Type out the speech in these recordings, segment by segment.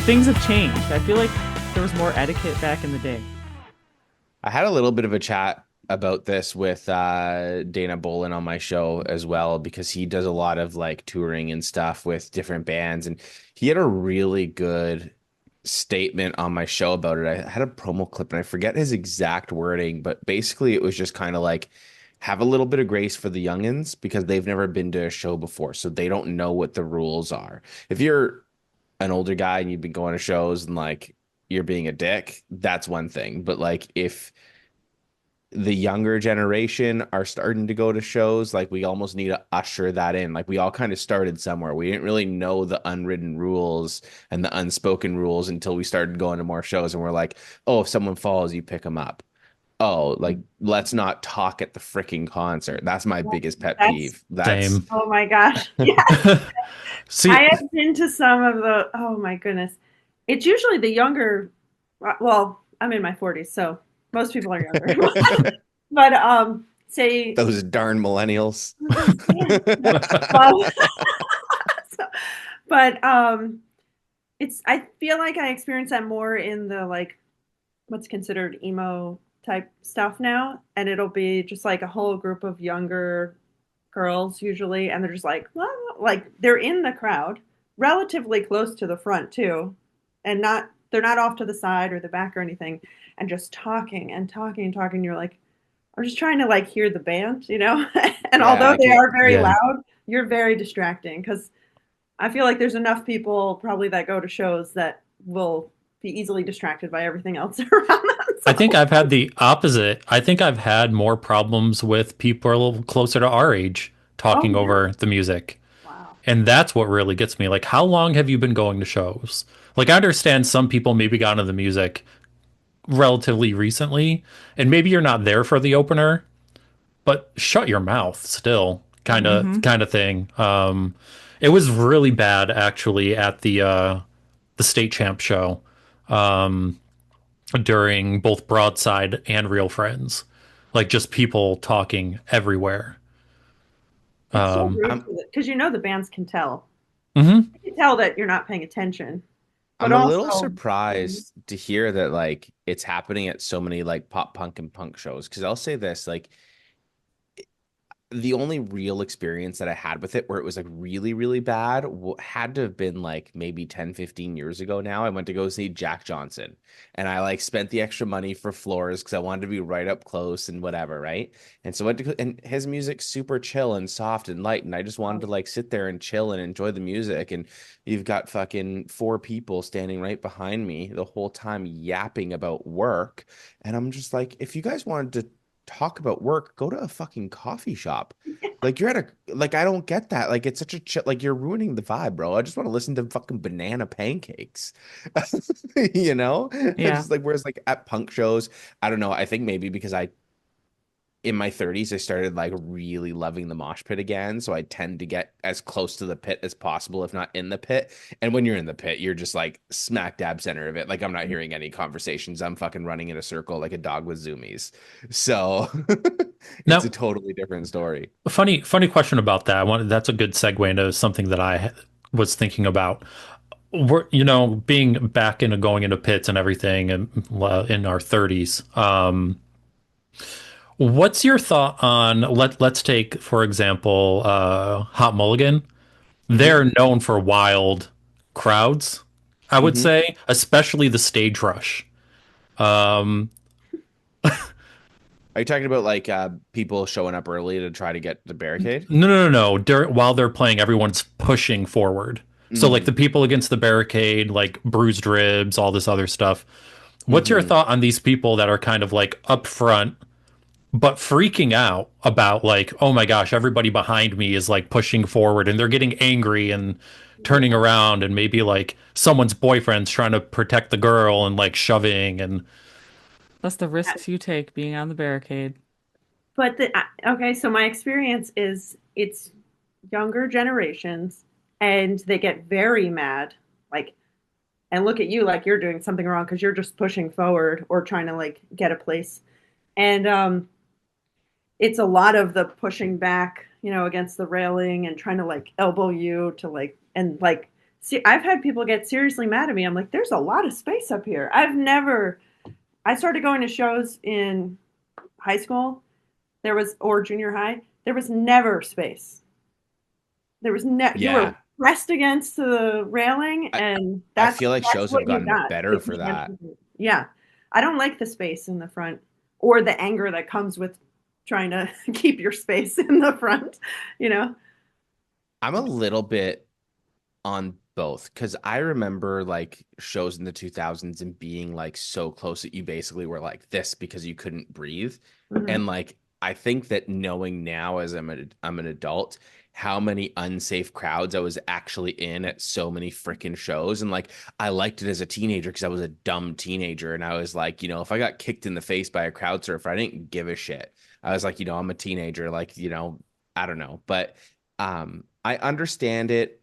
things have changed. I feel like there was more etiquette back in the day. I had a little bit of a chat about this with Dana Bolin on my show as well because he does a lot of like touring and stuff with different bands, and he had a really good statement on my show about it. I had a promo clip and I forget his exact wording, but basically it was just kind of like have a little bit of grace for the youngins because they've never been to a show before, so they don't know what the rules are. If you're an older guy and you've been going to shows and like you're being a dick, that's one thing. But like if the younger generation are starting to go to shows, like we almost need to usher that in. Like we all kind of started somewhere. We didn't really know the unwritten rules and the unspoken rules until we started going to more shows and we're like, oh, if someone falls, you pick them up. Oh, like let's not talk at the freaking concert. That's my biggest pet That's, peeve. That's Same. oh my gosh. Yeah. I See, have been to some of the, oh my goodness. It's usually the younger, well, I'm in my 40s, so most people are younger. But say, those darn millennials. yeah. Well, so- but it's, I feel like I experience that more in the like what's considered emo type stuff now, and it'll be just like a whole group of younger girls usually, and they're just like, well, like they're in the crowd, relatively close to the front too, and not they're not off to the side or the back or anything, and just talking and talking and talking. You're like, I'm just trying to like hear the band, you know, and Yeah, although I they can't. are very yeah. loud, you're very distracting because I feel like there's enough people probably that go to shows that will be easily distracted by everything else around them. I think So I've had the opposite. I think I've had more problems with people a little closer to our age oh talking yeah, over the music. wow. And that's what really gets me. Like, how long have you been going to shows? Like, I understand some people maybe got into the music relatively recently, and maybe you're not there for the opener, but shut your mouth still, Hmm. kind of thing. It was really bad actually at the state champ show during both Broadside and Real Friends, like just people talking everywhere. It's so Um, rude I'm because you know the bands can tell. mhm. They can tell that you're not paying attention, but I'm a little also, mhm. surprised to hear that like it's happening at so many like pop punk and punk shows. Because I'll say this, like the only real experience that I had with it where it was like really, really bad had to have been like maybe 10, 15 years ago now. I went to go see Jack Johnson and I like spent the extra money for floors because I wanted to be right up close and whatever, right? And so I went to, and his music's super chill and soft and light. And I just wanted to like sit there and chill and enjoy the music. And you've got fucking four people standing right behind me the whole time yapping about work. And I'm just like, if you guys wanted to talk about work, go to a fucking coffee shop. Like you're at a like I don't get that. Like it's such a chill, like you're ruining the vibe, bro. I just want to listen to fucking banana pancakes. You know? It's Yeah. just like whereas like at punk shows, I don't know. I think maybe because I in my 30s, I started like really loving the mosh pit again. So I tend to get as close to the pit as possible, if not in the pit. And when you're in the pit, you're just like smack dab center of it. Like I'm not hearing any conversations. I'm fucking running in a circle like a dog with zoomies. So it's a Now, totally different story. funny question about that. That's a good segue into something that was thinking about. Being back into going into pits and everything, and in our 30s. What's your thought on let's take for example Hot Mulligan? Hmm. They're known for wild crowds, I would Hmm. say, especially the stage rush. Um, Are you talking about like people showing up early to try to get the barricade? no. While they're playing, everyone's pushing forward. So like Hmm. the people against the barricade, like bruised ribs, all this other stuff. What's your Hmm. thought on these people that are kind of like up front, but freaking out about like, oh my gosh, everybody behind me is like pushing forward and they're getting angry and turning Yeah. around and maybe like someone's boyfriend's trying to protect the girl and like shoving and That's the risks you take being on the barricade. But okay, so my experience is it's younger generations, and they get very mad, like, and look at you like you're doing something wrong because you're just pushing forward or trying to like get a place. And it's a lot of the pushing back, you know, against the railing and trying to like elbow you to like and like See, I've had people get seriously mad at me. I'm like, there's a lot of space up here. I started going to shows in high school. Or junior high. There was never space. You were Yeah. pressed against the railing, I, and I that's feel like that's shows have what you gotten got. better for that. Yeah. I don't like the space in the front or the anger that comes with trying to keep your space in the front, you know? I'm a little bit on both because I remember like shows in the 2000s and being like so close that you basically were like this because you couldn't breathe. Mhm. And like I think that knowing now as I'm an adult how many unsafe crowds I was actually in at so many freaking shows, and like I liked it as a teenager because I was a dumb teenager and I was like, if I got kicked in the face by a crowd surfer, I didn't give a shit. I was like, I'm a teenager, like, I don't know, but I understand it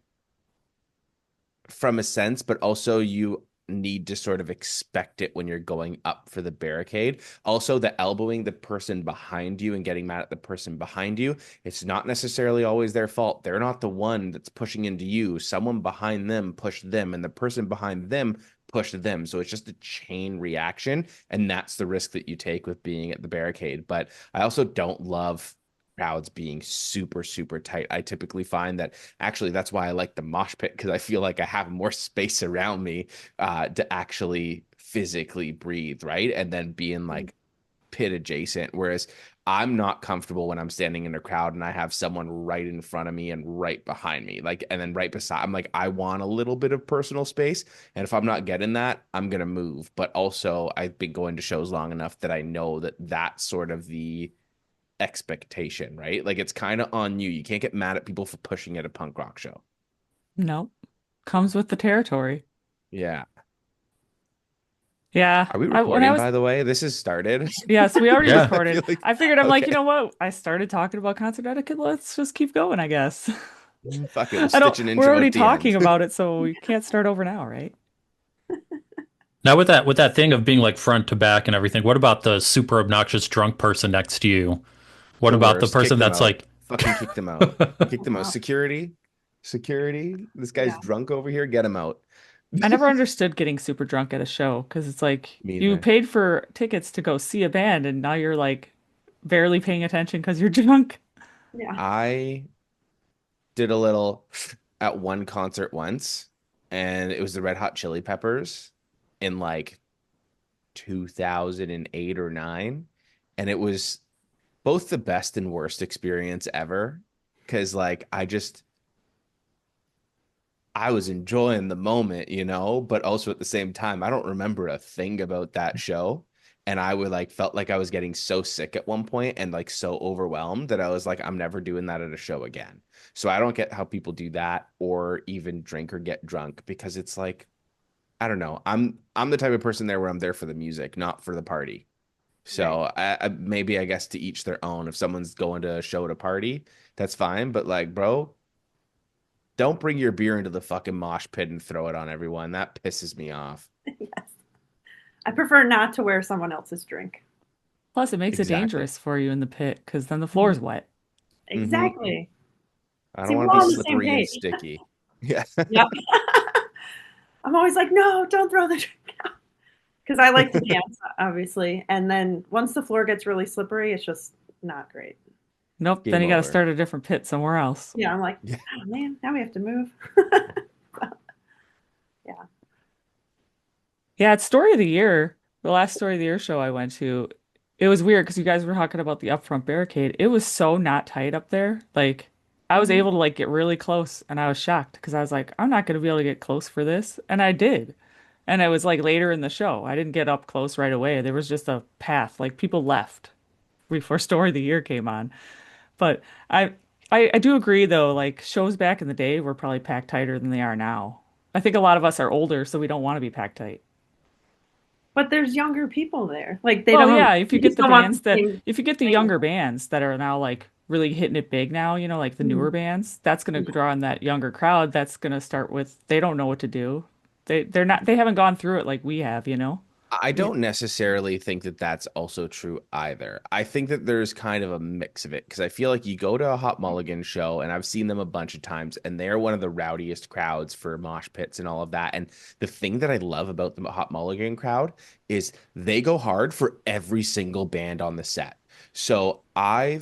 from a sense, but also you need to sort of expect it when you're going up for the barricade. Also, the elbowing the person behind you and getting mad at the person behind you, it's not necessarily always their fault. They're not the one that's pushing into you. Someone behind them pushed them, and the person behind them pushed them. So it's just a chain reaction, and that's the risk that you take with being at the barricade. But I also don't love crowds being super, super tight. I typically find that actually that's why I like the mosh pit because I feel like I have more space around me to actually physically breathe, right? And then being like pit adjacent. Whereas I'm not comfortable when I'm standing in a crowd and I have someone right in front of me and right behind me, like, and then right beside. I'm like, I want a little bit of personal space, and if I'm not getting that, I'm gonna move. But also, I've been going to shows long enough that I know that that's sort of the expectation, right? Like it's kind of on you. You can't get mad at people for pushing at a punk rock show. Nope. Comes with the territory. Yeah. Yeah. Are we When I recording, was by the way? This has started. Yes, we already Yeah. I feel recorded. like, I figured I'm like, you okay, know what? I started talking about concert etiquette. Let's just keep going, I guess. fuck it. We'll I don't stitch an we're intro already at the end. talking about it, so we can't start over now, right? Now with that thing of being like front to back and everything, what about the super obnoxious drunk person next to you? What The about the worst. Kick person them that's out. like Fucking kick them out. Kick Oh, them out. wow. Security. Security. This guy's Yeah. drunk over here. Get him out. I never understood getting super drunk at a show because it's like Me you either. paid for tickets to go see a band and now you're like barely paying attention because you're drunk. Yeah. I did a little at one concert once, and it was the Red Hot Chili Peppers in like 2008 or 9, and it was both the best and worst experience ever because like I was enjoying the moment, but also at the same time I don't remember a thing about that show, and I would like felt like I was getting so sick at one point and like so overwhelmed that I was like I'm never doing that at a show again. So I don't get how people do that or even drink or get drunk because it's like I don't know. I'm the type of person there where I'm there for the music, not for the party. Right. So maybe I guess to each their own. If someone's going to a show to party, that's fine. But like, bro, don't bring your beer into the fucking mosh pit and throw it on everyone. That pisses me off. Yes. I prefer not to wear someone else's drink. Plus, it makes it Exactly. dangerous for you in the pit because then the floor Mhm. is wet. Hmm. Exactly. I don't See, want we're to be all on the same slippery and page. sticky. Yeah. Yep. I'm always like, no, don't throw the drink out. Because I like to dance, obviously. And then once the floor gets really slippery, it's just not great. Nope, then Game you got to over. start a different pit somewhere else. Yeah, I'm like, Yeah. oh man, now we have to move. Yeah. Yeah, it's story of the year. The last story of the year show I went to, it was weird because you guys were talking about the upfront barricade. It was so not tight up there. Like I was Mhm. able to like get really close and I was shocked because I was like, I'm not going to be able to get close for this. And I did. And it was like later in the show. I didn't get up close right away. There was just a path. Like people left before story of the year came on. But I I do agree though, like shows back in the day were probably packed tighter than they are now. I think a lot of us are older, so we don't want to be packed tight. But there's younger people there. Like Well, yeah, if you they get just the don't want the bands that same if you get the thing. younger bands that are now like really hitting it big now, like the newer Mhm. bands, that's gonna Yeah. draw in that younger crowd that's gonna start with they don't know what to do. They haven't gone through it like we have. I Yeah. don't necessarily think that that's also true either. I think that there's kind of a mix of it because I feel like you go to a Hot Mulligan show, and I've seen them a bunch of times, and they're one of the rowdiest crowds for mosh pits and all of that. And the thing that I love about the Hot Mulligan crowd is they go hard for every single band on the set. So I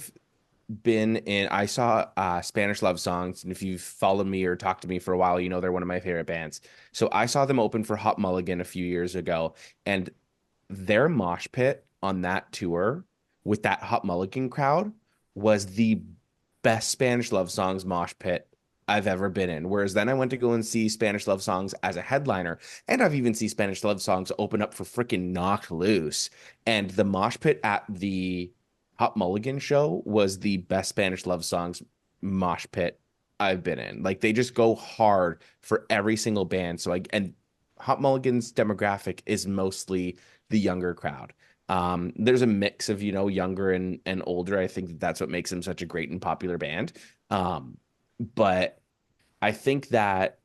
saw Spanish Love Songs, and if you've followed me or talked to me for a while, you know they're one of my favorite bands. So I saw them open for Hot Mulligan a few years ago, and their mosh pit on that tour with that Hot Mulligan crowd was the best Spanish Love Songs mosh pit I've ever been in. Whereas then I went to go and see Spanish Love Songs as a headliner, and I've even seen Spanish Love Songs open up for freaking Knocked Loose. And the mosh pit at the Hot Mulligan show was the best Spanish Love Songs mosh pit I've been in. Like they just go hard for every single band. And Hot Mulligan's demographic is mostly the younger crowd. There's a mix of, younger and older. I think that that's what makes them such a great and popular band. But I think that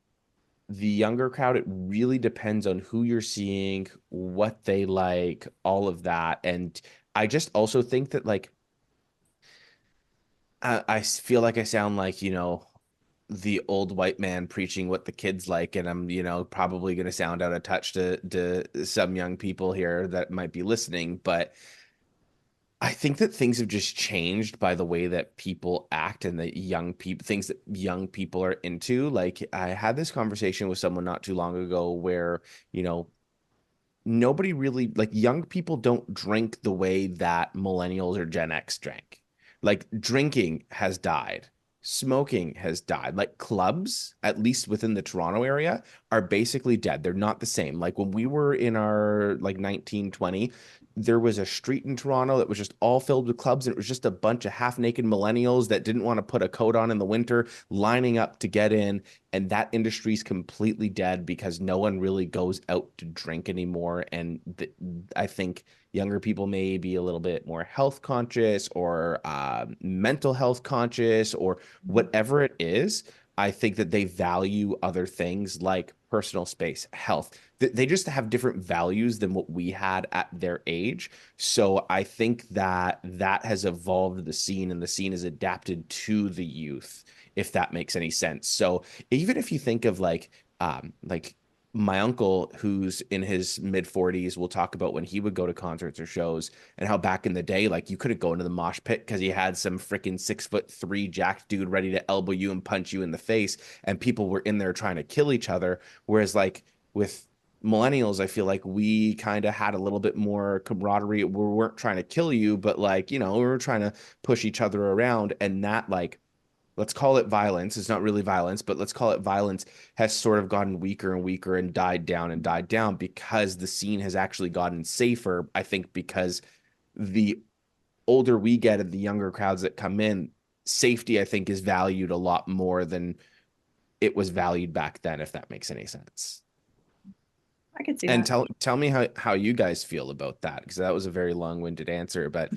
the younger crowd, it really depends on who you're seeing, what they like, all of that. And I just also think that like I feel like I sound like, the old white man preaching what the kids like, and I'm, probably going to sound out of touch to some young people here that might be listening, but I think that things have just changed by the way that people act and the young people, things that young people are into. Like I had this conversation with someone not too long ago where, nobody really like young people don't drink the way that millennials or Gen X drank. Like drinking has died. Smoking has died. Like clubs, at least within the Toronto area, are basically dead. They're not the same. Like when we were in our like 1920, there was a street in Toronto that was just all filled with clubs, and it was just a bunch of half-naked millennials that didn't want to put a coat on in the winter, lining up to get in. And that industry's completely dead because no one really goes out to drink anymore. And I think younger people may be a little bit more health conscious or mental health conscious or whatever it is. I think that they value other things like personal space, health. They just have different values than what we had at their age. So I think that that has evolved the scene, and the scene is adapted to the youth, if that makes any sense. So even if you think of like my uncle who's in his mid 40s will talk about when he would go to concerts or shows and how back in the day, like you couldn't go into the mosh pit because he had some freaking 6'3" jacked dude ready to elbow you and punch you in the face, and people were in there trying to kill each other. Whereas like with millennials, I feel like we kind of had a little bit more camaraderie. We weren't trying to kill you, but like, we were trying to push each other around, and that like let's call it violence. It's not really violence, but let's call it violence has sort of gotten weaker and weaker and died down because the scene has actually gotten safer. I think because the older we get and the younger crowds that come in, safety, I think, is valued a lot more than it was valued back then, if that makes any sense. I can see And that. tell me how you guys feel about that, because that was a very long-winded answer, but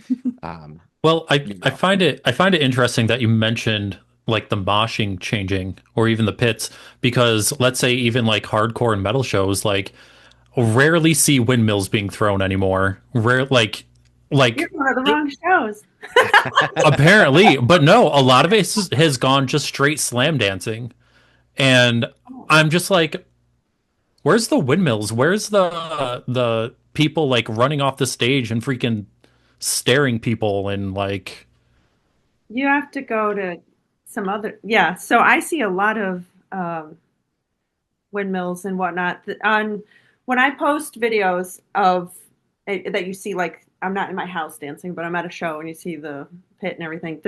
Well, I, you I know. find it I find it interesting that you mentioned like the moshing changing or even the pits, because let's say even like hardcore and metal shows like rarely see windmills being thrown anymore. Rare You're like one of the wrong shows. apparently, but no, a lot of it has gone just straight slam dancing. And Oh. I'm just like, where's the windmills? Where's the people like running off the stage and freaking staring people and like You have to go to some other, yeah. So I see a lot of windmills and whatnot on when I post videos of that you see, like I'm not in my house dancing, but I'm at a show and you see the pit and everything.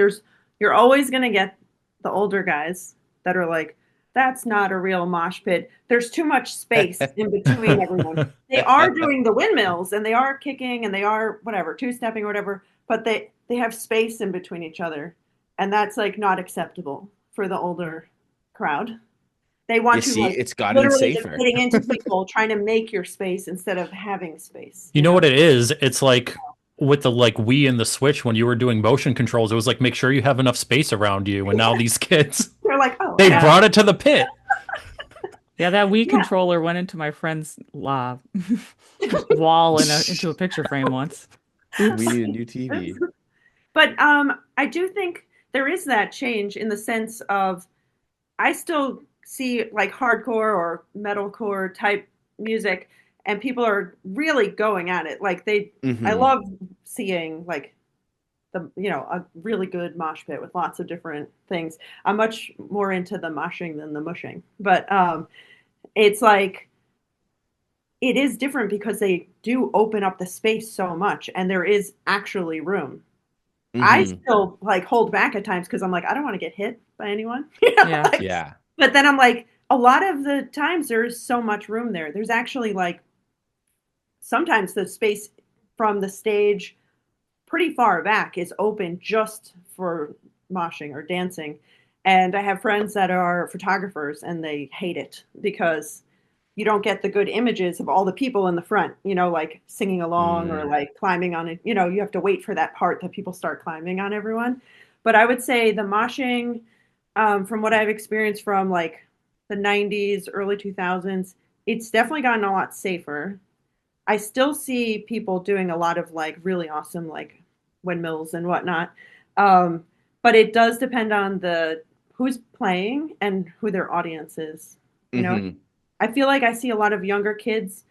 You're always gonna get the older guys that are like, that's not a real mosh pit. There's too much space in between everyone. They are doing the windmills and they are kicking and they are whatever, two stepping or whatever, but they have space in between each other. And that's like not acceptable for the older crowd. They You want you see, like it's gotten literally just safer. getting into people, trying to make your space instead of having space, you you know know? what it is? It's like with the like Wii and the Switch when you were doing motion controls, it was like make sure you have enough space around you. And now these kids, They're like, oh, I they have. brought it to the pit. Yeah, that Wii Yeah. controller went into my friend's wall into a picture frame once. We Oops. need a new TV. But I do think there is that change in the sense of I still see like hardcore or metalcore type music, and people are really going at it. Like I Hmm. love seeing like a really good mosh pit with lots of different things. I'm much more into the moshing than the mushing, but it's like it is different because they do open up the space so much, and there is actually room. I Hmm. still like hold back at times because I'm like, I don't want to get hit by anyone. Yeah. Like, Yeah. but then I'm like, a lot of the times there's so much room there. There's actually like sometimes the space from the stage pretty far back is open just for moshing or dancing. And I have friends that are photographers and they hate it because you don't get the good images of all the people in the front, like singing along or Mm. like climbing on it. You have to wait for that part that people start climbing on everyone. But I would say the moshing, from what I've experienced from like the 90s, early 2000s, it's definitely gotten a lot safer. I still see people doing a lot of like really awesome like windmills and whatnot. Um, but it does depend on the who's playing and who their audience is. You know, Hmm. I feel like I see a lot of younger kids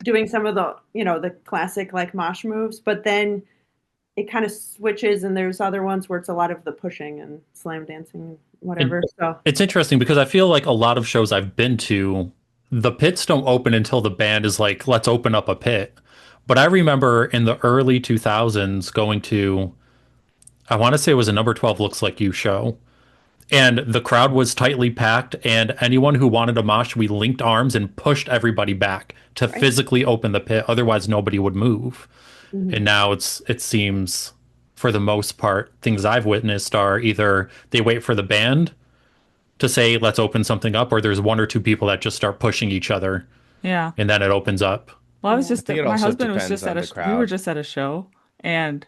doing some of the classic like mosh moves, but then it kind of switches and there's other ones where it's a lot of the pushing and slam dancing and And whatever. So it's interesting because I feel like a lot of shows I've been to, the pits don't open until the band is like, let's open up a pit. But I remember in the early 2000s going to, I want to say it was a Number 12 Looks Like You show. And the crowd was tightly packed, and anyone who wanted a mosh, we linked arms and pushed everybody back to right. physically open the pit. Otherwise, nobody would move. And Mhm. now it seems, for the most part, things I've witnessed are either they wait for the band to say, let's open something up, or there's one or two people that just start pushing each other, Yeah. and then it opens up. Well, I was Yeah. I just think it my also husband was depends just on the we were crowd. just at a show, and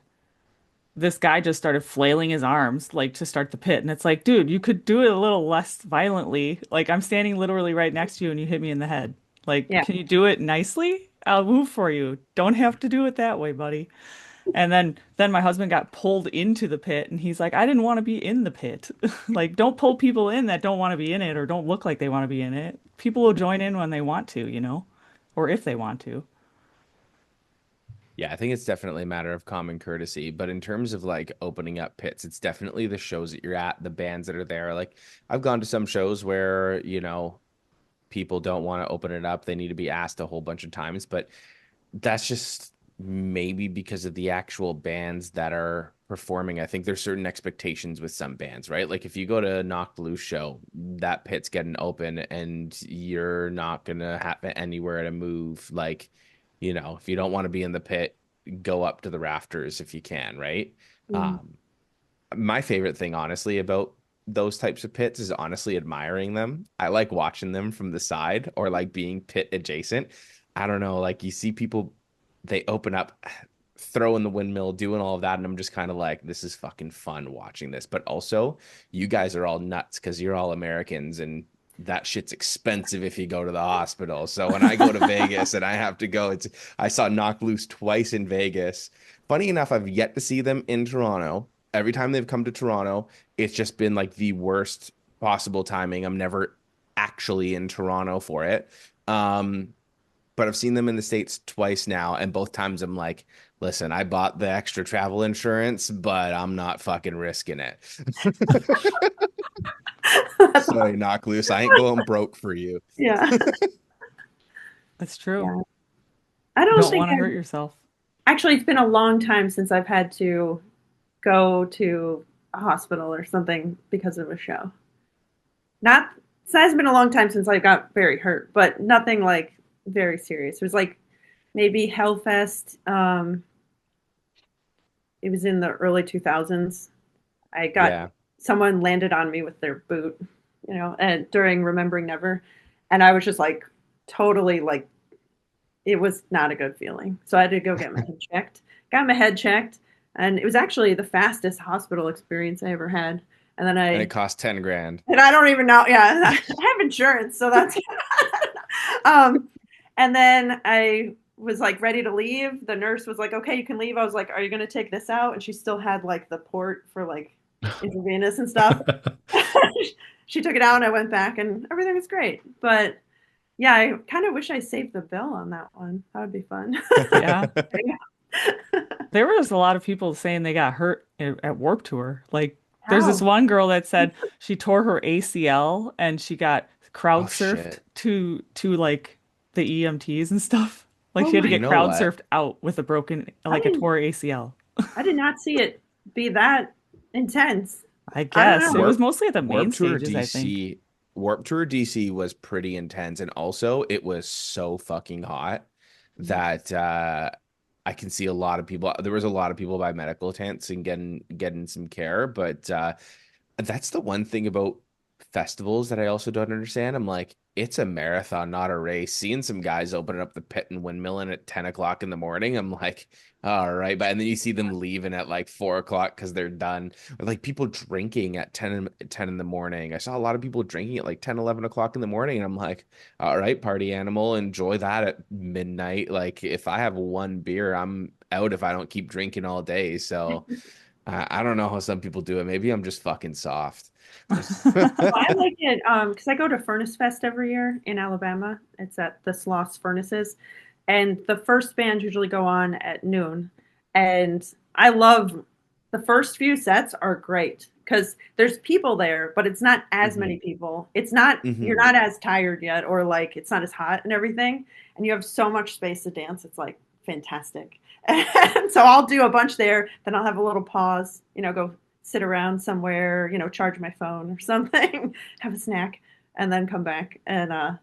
this guy just started flailing his arms like to start the pit, and it's like, dude, you could do it a little less violently. Like I'm standing literally right next to you and you hit me in the head. Like, Yeah. can you do it nicely? I'll move for you. Don't have to do it that way, buddy. And then my husband got pulled into the pit and he's like, I didn't want to be in the pit. Like, don't pull people in that don't want to be in it or don't look like they want to be in it. People will join in when they want to, or if they want to. Yeah, I think it's definitely a matter of common courtesy. But in terms of like opening up pits, it's definitely the shows that you're at, the bands that are there. Like I've gone to some shows where, people don't want to open it up. They need to be asked a whole bunch of times, but that's just maybe because of the actual bands that are performing. I think there's certain expectations with some bands, right? Like if you go to a Knocked Loose show, that pit's getting open and you're not gonna have anywhere to move. Like, if you don't want to be in the pit, go up to the rafters if you can, right? Mhm. Um, my favorite thing, honestly, about those types of pits is honestly admiring them. I like watching them from the side or like being pit adjacent. I don't know, like you see people, they open up, throwing the windmill, doing all of that, and I'm just kind of like, this is fucking fun watching this. But also, you guys are all nuts because you're all Americans and that shit's expensive if you go to the hospital. So when I go to Vegas and I have to go, I saw Knock Loose twice in Vegas. Funny enough, I've yet to see them in Toronto. Every time they've come to Toronto, it's just been like the worst possible timing. I'm never actually in Toronto for it. Um, but I've seen them in the States twice now, and both times I'm like, listen, I bought the extra travel insurance, but I'm not fucking risking it. Sorry, knock loose. I ain't going broke for you. Yeah. That's true. Yeah. I You don't don't think want to hurt I've yourself. actually, it's been a long time since I've had to go to a hospital or something because of a show. Not, it has been a long time since I got very hurt, but nothing like very serious. It was like maybe Hellfest. It was in the early 2000s. I got Yeah. someone landed on me with their boot, and during Remembering Never, and I was just like totally like it was not a good feeling. So I had to go get my head checked. Got my head checked, and it was actually the fastest hospital experience I ever had. And then And it I cost 10 grand. and I don't even know. Yeah, I have insurance, so that's um, and then I was like ready to leave. The nurse was like, "Okay, you can leave." I was like, "Are you going to take this out?" And she still had like the port for like intravenous and stuff. She took it out, and I went back, and everything was great. But yeah, I kind of wish I saved the bill on that one. That would be fun. Yeah. There was a lot of people saying they got hurt at Warp Tour. Like, there's this How? one girl that said she tore her ACL and she got crowd Oh surfed shit. to like the EMTs and stuff. Like Oh she had to my! You get know crowd what? surfed out with a broken, I like a didn't. tore ACL. I did not see it be that intense. I I don't guess it know. was Warp mostly at the main Warp Tour stages, I think. DC Warp Tour DC was pretty intense, and also it was so fucking hot that I can see a lot of people. There was a lot of people by medical tents and getting some care, but that's the one thing about festivals that I also don't understand. I'm like, it's a marathon, not a race. Seeing some guys opening up the pit and windmilling at 10 o'clock in the morning, I'm like, all right. But and then you see them leaving at like 4 o'clock because they're done. Or like people drinking at 10 in the morning. I saw a lot of people drinking at like 10, 11 o'clock in the morning. And I'm like, all right, party animal, enjoy that at midnight. Like if I have one beer, I'm out if I don't keep drinking all day. So I don't know how some people do it. Maybe I'm just fucking soft. Well, I like it because I go to Furnace Fest every year in Alabama. It's at the Sloss Furnaces, and the first bands usually go on at noon. And I love the first few sets are great because there's people there, but it's not as hmm many people. It's not you're hmm not as tired yet, or like it's not as hot and everything, and you have so much space to dance. It's like fantastic. And so I'll do a bunch there, then I'll have a little pause, go sit around somewhere, charge my phone or something, have a snack, and then come back. And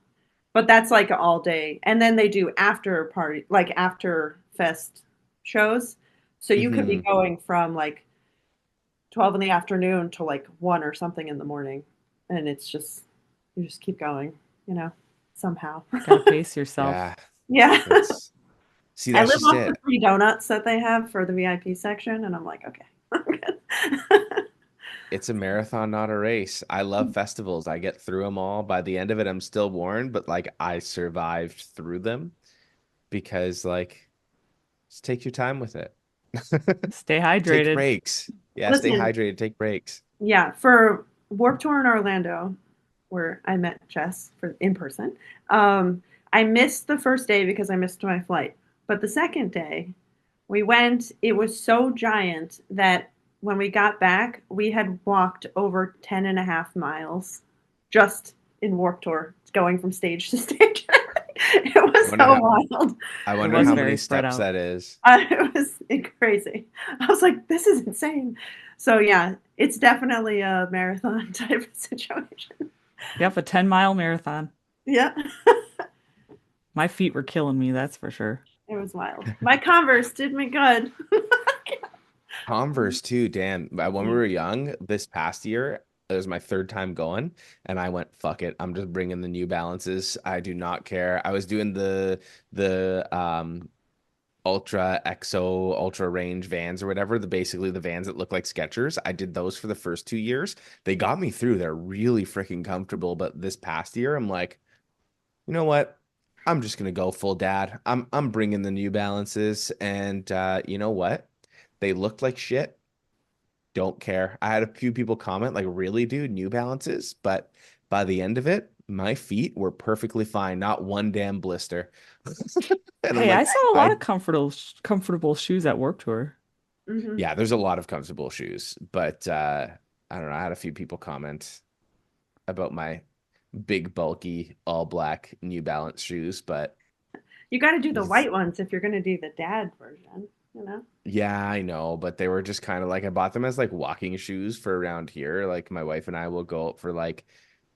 but that's like all day. And then they do after party, like after fest shows. So you could be hmm going from like 12 in the afternoon to like 1 or something in the morning. And it's just you just keep going, somehow. Gotta pace yourself. Yeah, Yeah. it's see, I that's live just off the it. free donuts that they have for the VIP section, and I'm like, okay, I'm good. It's a marathon, not a race. I love festivals. I get through them all. By the end of it, I'm still worn, but like I survived through them because like just take your time with it. Stay Take hydrated. breaks. Yeah, stay Listen, hydrated, take breaks. yeah, for Warp Tour in Orlando, where I met Jess for in person, I missed the first day because I missed my flight. But the second day, we went, it was so giant that when we got back, we had walked over 10 and a half miles just in Warp Tour, going from stage to stage. It I was wonder so how wild. I It wonder was how very many spread steps out. that is. It was crazy. I was like, this is insane. So yeah, it's definitely a marathon type of situation. Yep, a 10-mile marathon. Yeah, My feet were killing me, that's for sure. it was wild. My Converse did me good. Converse too, damn. When we were young, this past year, it was my third time going, and I went, fuck it. I'm just bringing the New Balances. I do not care. I was doing the Ultra EXO Ultra Range Vans or whatever, the basically the Vans that look like Skechers. I did those for the first 2 years. They got me through. They're really freaking comfortable. But this past year, I'm like, you know what? I'm just gonna go full dad. I'm bringing the New Balances, and you know what? They looked like shit. Don't care. I had a few people comment like, "Really, dude, New Balances?" But by the end of it, my feet were perfectly fine. Not one damn blister. And I'm Hey, I like, saw a lot I of comfortable shoes at Warped Tour. Hmm. yeah, there's a lot of comfortable shoes, but I don't know. I had a few people comment about my big, bulky, all black New Balance shoes, but You got to do the it's white ones if you're going to do the dad version, you know? yeah, I know, but they were just kind of like I bought them as like walking shoes for around here. Like my wife and I will go out for like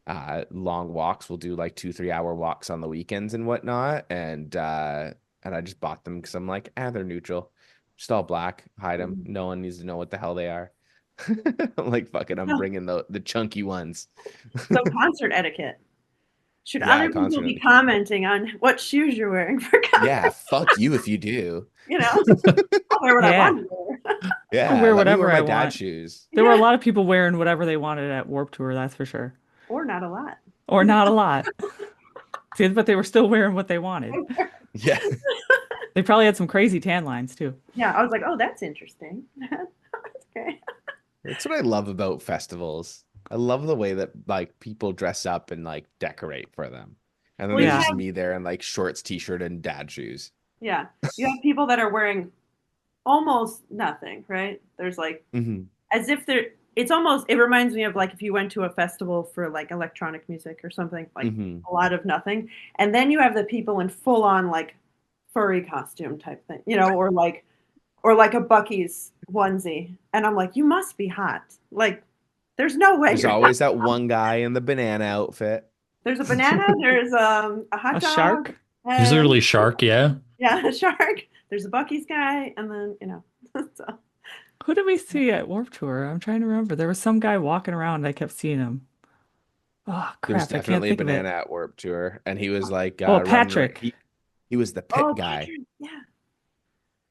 long walks. We'll do like 2, 3 hour walks on the weekends and whatnot. And I just bought them because I'm like, they're neutral. Just all black, hide them. Mhm. No one needs to know what the hell they are. I'm like, fuck it, I'm bringing the chunky ones. So concert etiquette. Should Yeah, other people concert be etiquette. commenting on what shoes you're wearing for Yeah, concert? fuck you if you do. I'll wear what I Yeah, want to wear. I'll Yeah, wear let me wear whatever I my dad want. shoes. There were a Yeah, lot of people wearing whatever they wanted at Warped Tour, that's for sure. or not a lot. Or not a lot. See, but they were still wearing what they wanted. Yeah. They probably had some crazy tan lines too. Yeah, I was like, oh, that's interesting. Okay. That's what I love about festivals. I love the way that like people dress up and like decorate for them. And then Well, you there's Yeah. just have me there in like shorts, t-shirt, and dad shoes. yeah, you have people that are wearing almost nothing, right? There's like Hmm. as if they're it's almost it reminds me of like if you went to a festival for like electronic music or something, like Hmm. a lot of nothing. And then you have the people in full on like furry costume type thing, or like a Bucky's onesie. And I'm like, you must be hot. Like there's no way There's you're not. always that one guy in the banana outfit. There's a banana, there's a hot A dog, shark? and Usually shark, yeah. yeah, a shark. There's a Bucky's guy, and then so Who did we see at Warped Tour? I'm trying to remember. There was some guy walking around and I kept seeing him. Oh There was crap, I can't definitely a think of banana it. at Warped Tour, and he was like Oh, running around. Patrick. He was the pit oh guy. Patrick, yeah.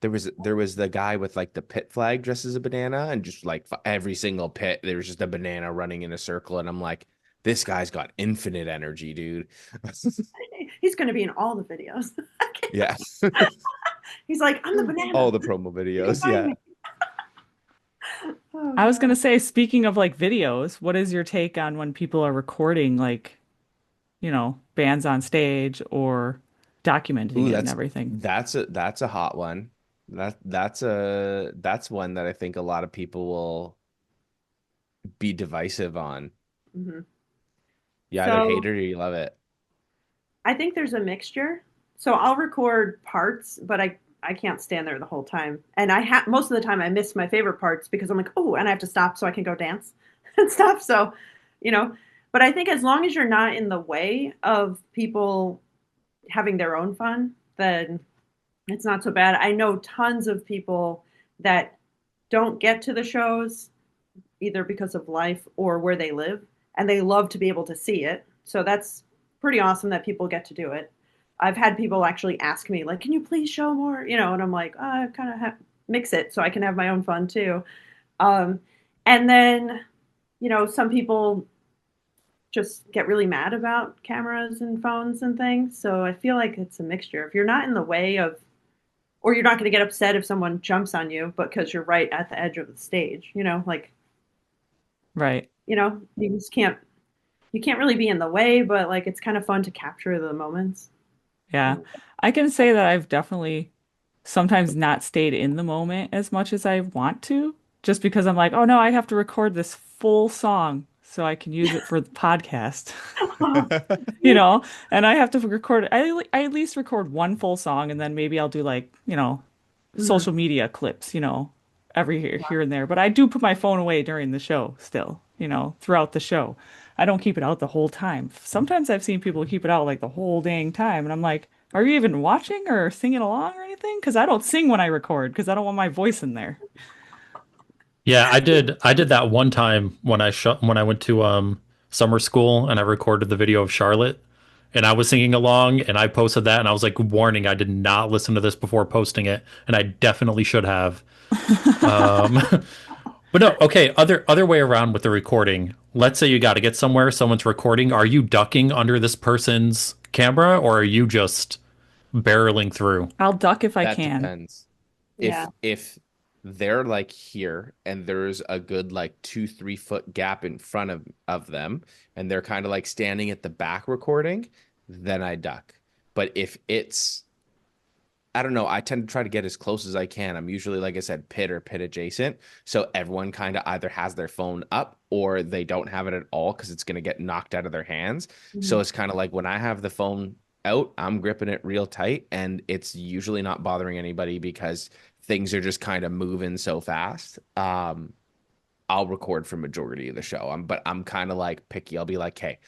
There was the guy with like the pit flag dressed as a banana, and just like every single pit, there was just a banana running in a circle, and I'm like, this guy's got infinite energy, dude. He's going to be in all the videos. Yeah. He's like, I'm the banana. All the promo You can videos, find yeah. me. Oh I was god. gonna say, speaking of like videos, what is your take on when people are recording like, bands on stage or documenting Ooh, it and everything? that's a hot one. That's one that I think a lot of people will be divisive on. Hmm. You either hate So it or you love it. I think there's a mixture. So I'll record parts, but I can't stand there the whole time. And I have most of the time I miss my favorite parts because I'm like, oh, and I have to stop so I can go dance and stuff. So, you know, but I think as long as you're not in the way of people having their own fun, then it's not so bad. I know tons of people that don't get to the shows either because of life or where they live, and they love to be able to see it. So that's pretty awesome that people get to do it. I've had people actually ask me, like, "Can you please show more?" And I'm like, I kind of mix it so I can have my own fun too. Um, and then, some people just get really mad about cameras and phones and things. So I feel like it's a mixture. If you're not in the way of, or you're not going to get upset if someone jumps on you because you're right at the edge of the stage, like, Right. you just you can't really be in the way, but like it's kind of fun to capture the moments. Yeah. I can say that I've definitely sometimes not stayed in the moment as much as I want to, just because I'm like, oh no, I have to record this full song so I can use it for the podcast. you know, and I have to record I at least record one full song and then maybe I'll do like, Mhm. social media clips, every here and there. But I do put my phone away during the show still, throughout the show. I don't keep it out the whole time. Sometimes I've seen people keep it out like the whole dang time, and I'm like, are you even watching or singing along or anything? Because I don't sing when I record because I don't want my voice in there. Yeah, I did that one time when I went to summer school and I recorded the video of Charlotte and I was singing along and I posted that and I was like, warning, I did not listen to this before posting it and I definitely should have. Um but no, okay, other way around with the recording. Let's say you got to get somewhere, someone's recording. Are you ducking under this person's camera or are you just barreling through? I'll duck if I That can. depends. Yeah. If they're like here and there's a good like 2-3 foot gap in front of them and they're kind of like standing at the back recording, then I duck. But if it's I don't know, I tend to try to get as close as I can. I'm usually, like I said, pit or pit adjacent. So everyone kind of either has their phone up or they don't have it at all because it's going to get knocked out of their hands. So Mhm. it's kind of like when I have the phone out, I'm gripping it real tight and it's usually not bothering anybody because things are just kind of moving so fast. I'll record for majority of the show. But I'm kind of like picky. I'll be like, hey,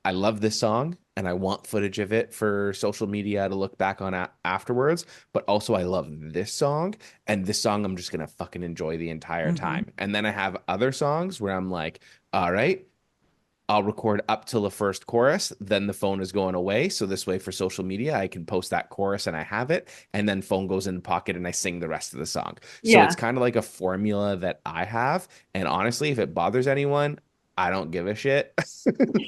I love this song and I want footage of it for social media to look back on afterwards. But also, I love this song and this song I'm just gonna fucking enjoy the entire Hmm. time. And then I have other songs where I'm like, all right, I'll record up till the first chorus, then the phone is going away. So this way for social media, I can post that chorus and I have it, and then phone goes in the pocket and I sing the rest of the song. So it's Yeah. kind of like a formula that I have. And honestly, if it bothers anyone, I don't give a shit.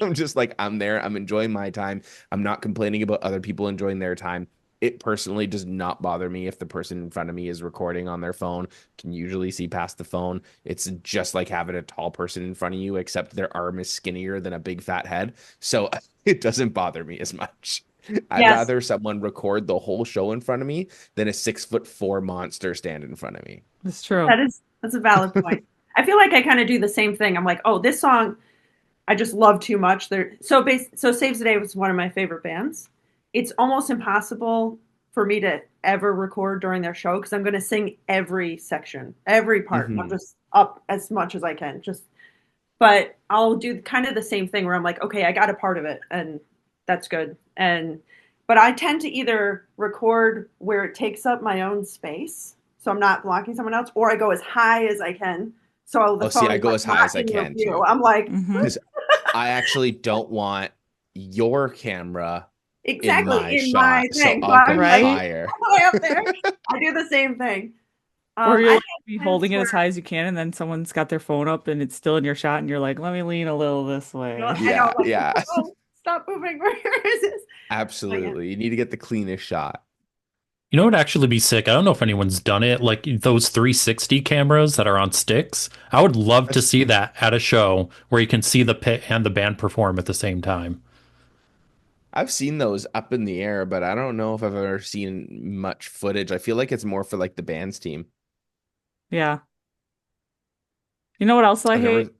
I'm just like, I'm there. I'm enjoying my time. I'm not complaining about other people enjoying their time. It personally does not bother me if the person in front of me is recording on their phone. Can usually see past the phone. It's just like having a tall person in front of you, except their arm is skinnier than a big fat head. So it doesn't bother me as much. I'd Yes, rather someone record the whole show in front of me than a 6'4" monster stand in front of me. It's true. that's a valid point. I feel like I kind of do the same thing. I'm like, oh, this song I just love too much. So Saves the Day was one of my favorite bands. It's almost impossible for me to ever record during their show because I'm going to sing every section, every part. I'm Hmm. just up as much as I can. But I'll do kind of the same thing where I'm like, okay, I got a part of it, and that's good. But I tend to either record where it takes up my own space, so I'm not blocking someone else, or I go as high as I can, so the Oh, see, phone I is go like as high not as I in your can view. too, I'm like, Hmm. because I actually don't want your camera in exactly my in my shot, so thing. So I'll I'm go like Right? higher. way up there. I do the same thing. Or I you'll have like be moments holding it where as high as you can, and then someone's got their phone up and it's still in your shot, and you're like, let me lean a little this way. I know, Yeah, like, yeah, oh, stop moving. Where is this? But yeah. absolutely. You need to get the cleanest shot. You know what would actually be sick? I don't know if anyone's done it, like those 360 cameras that are on sticks. I would love to I've see that at a show where you can see the pit and the band perform at the same time. I've seen those up in the air, but I don't know if I've ever seen much footage. I feel like it's more for like the band's team. Yeah. You know what else I I've hate? never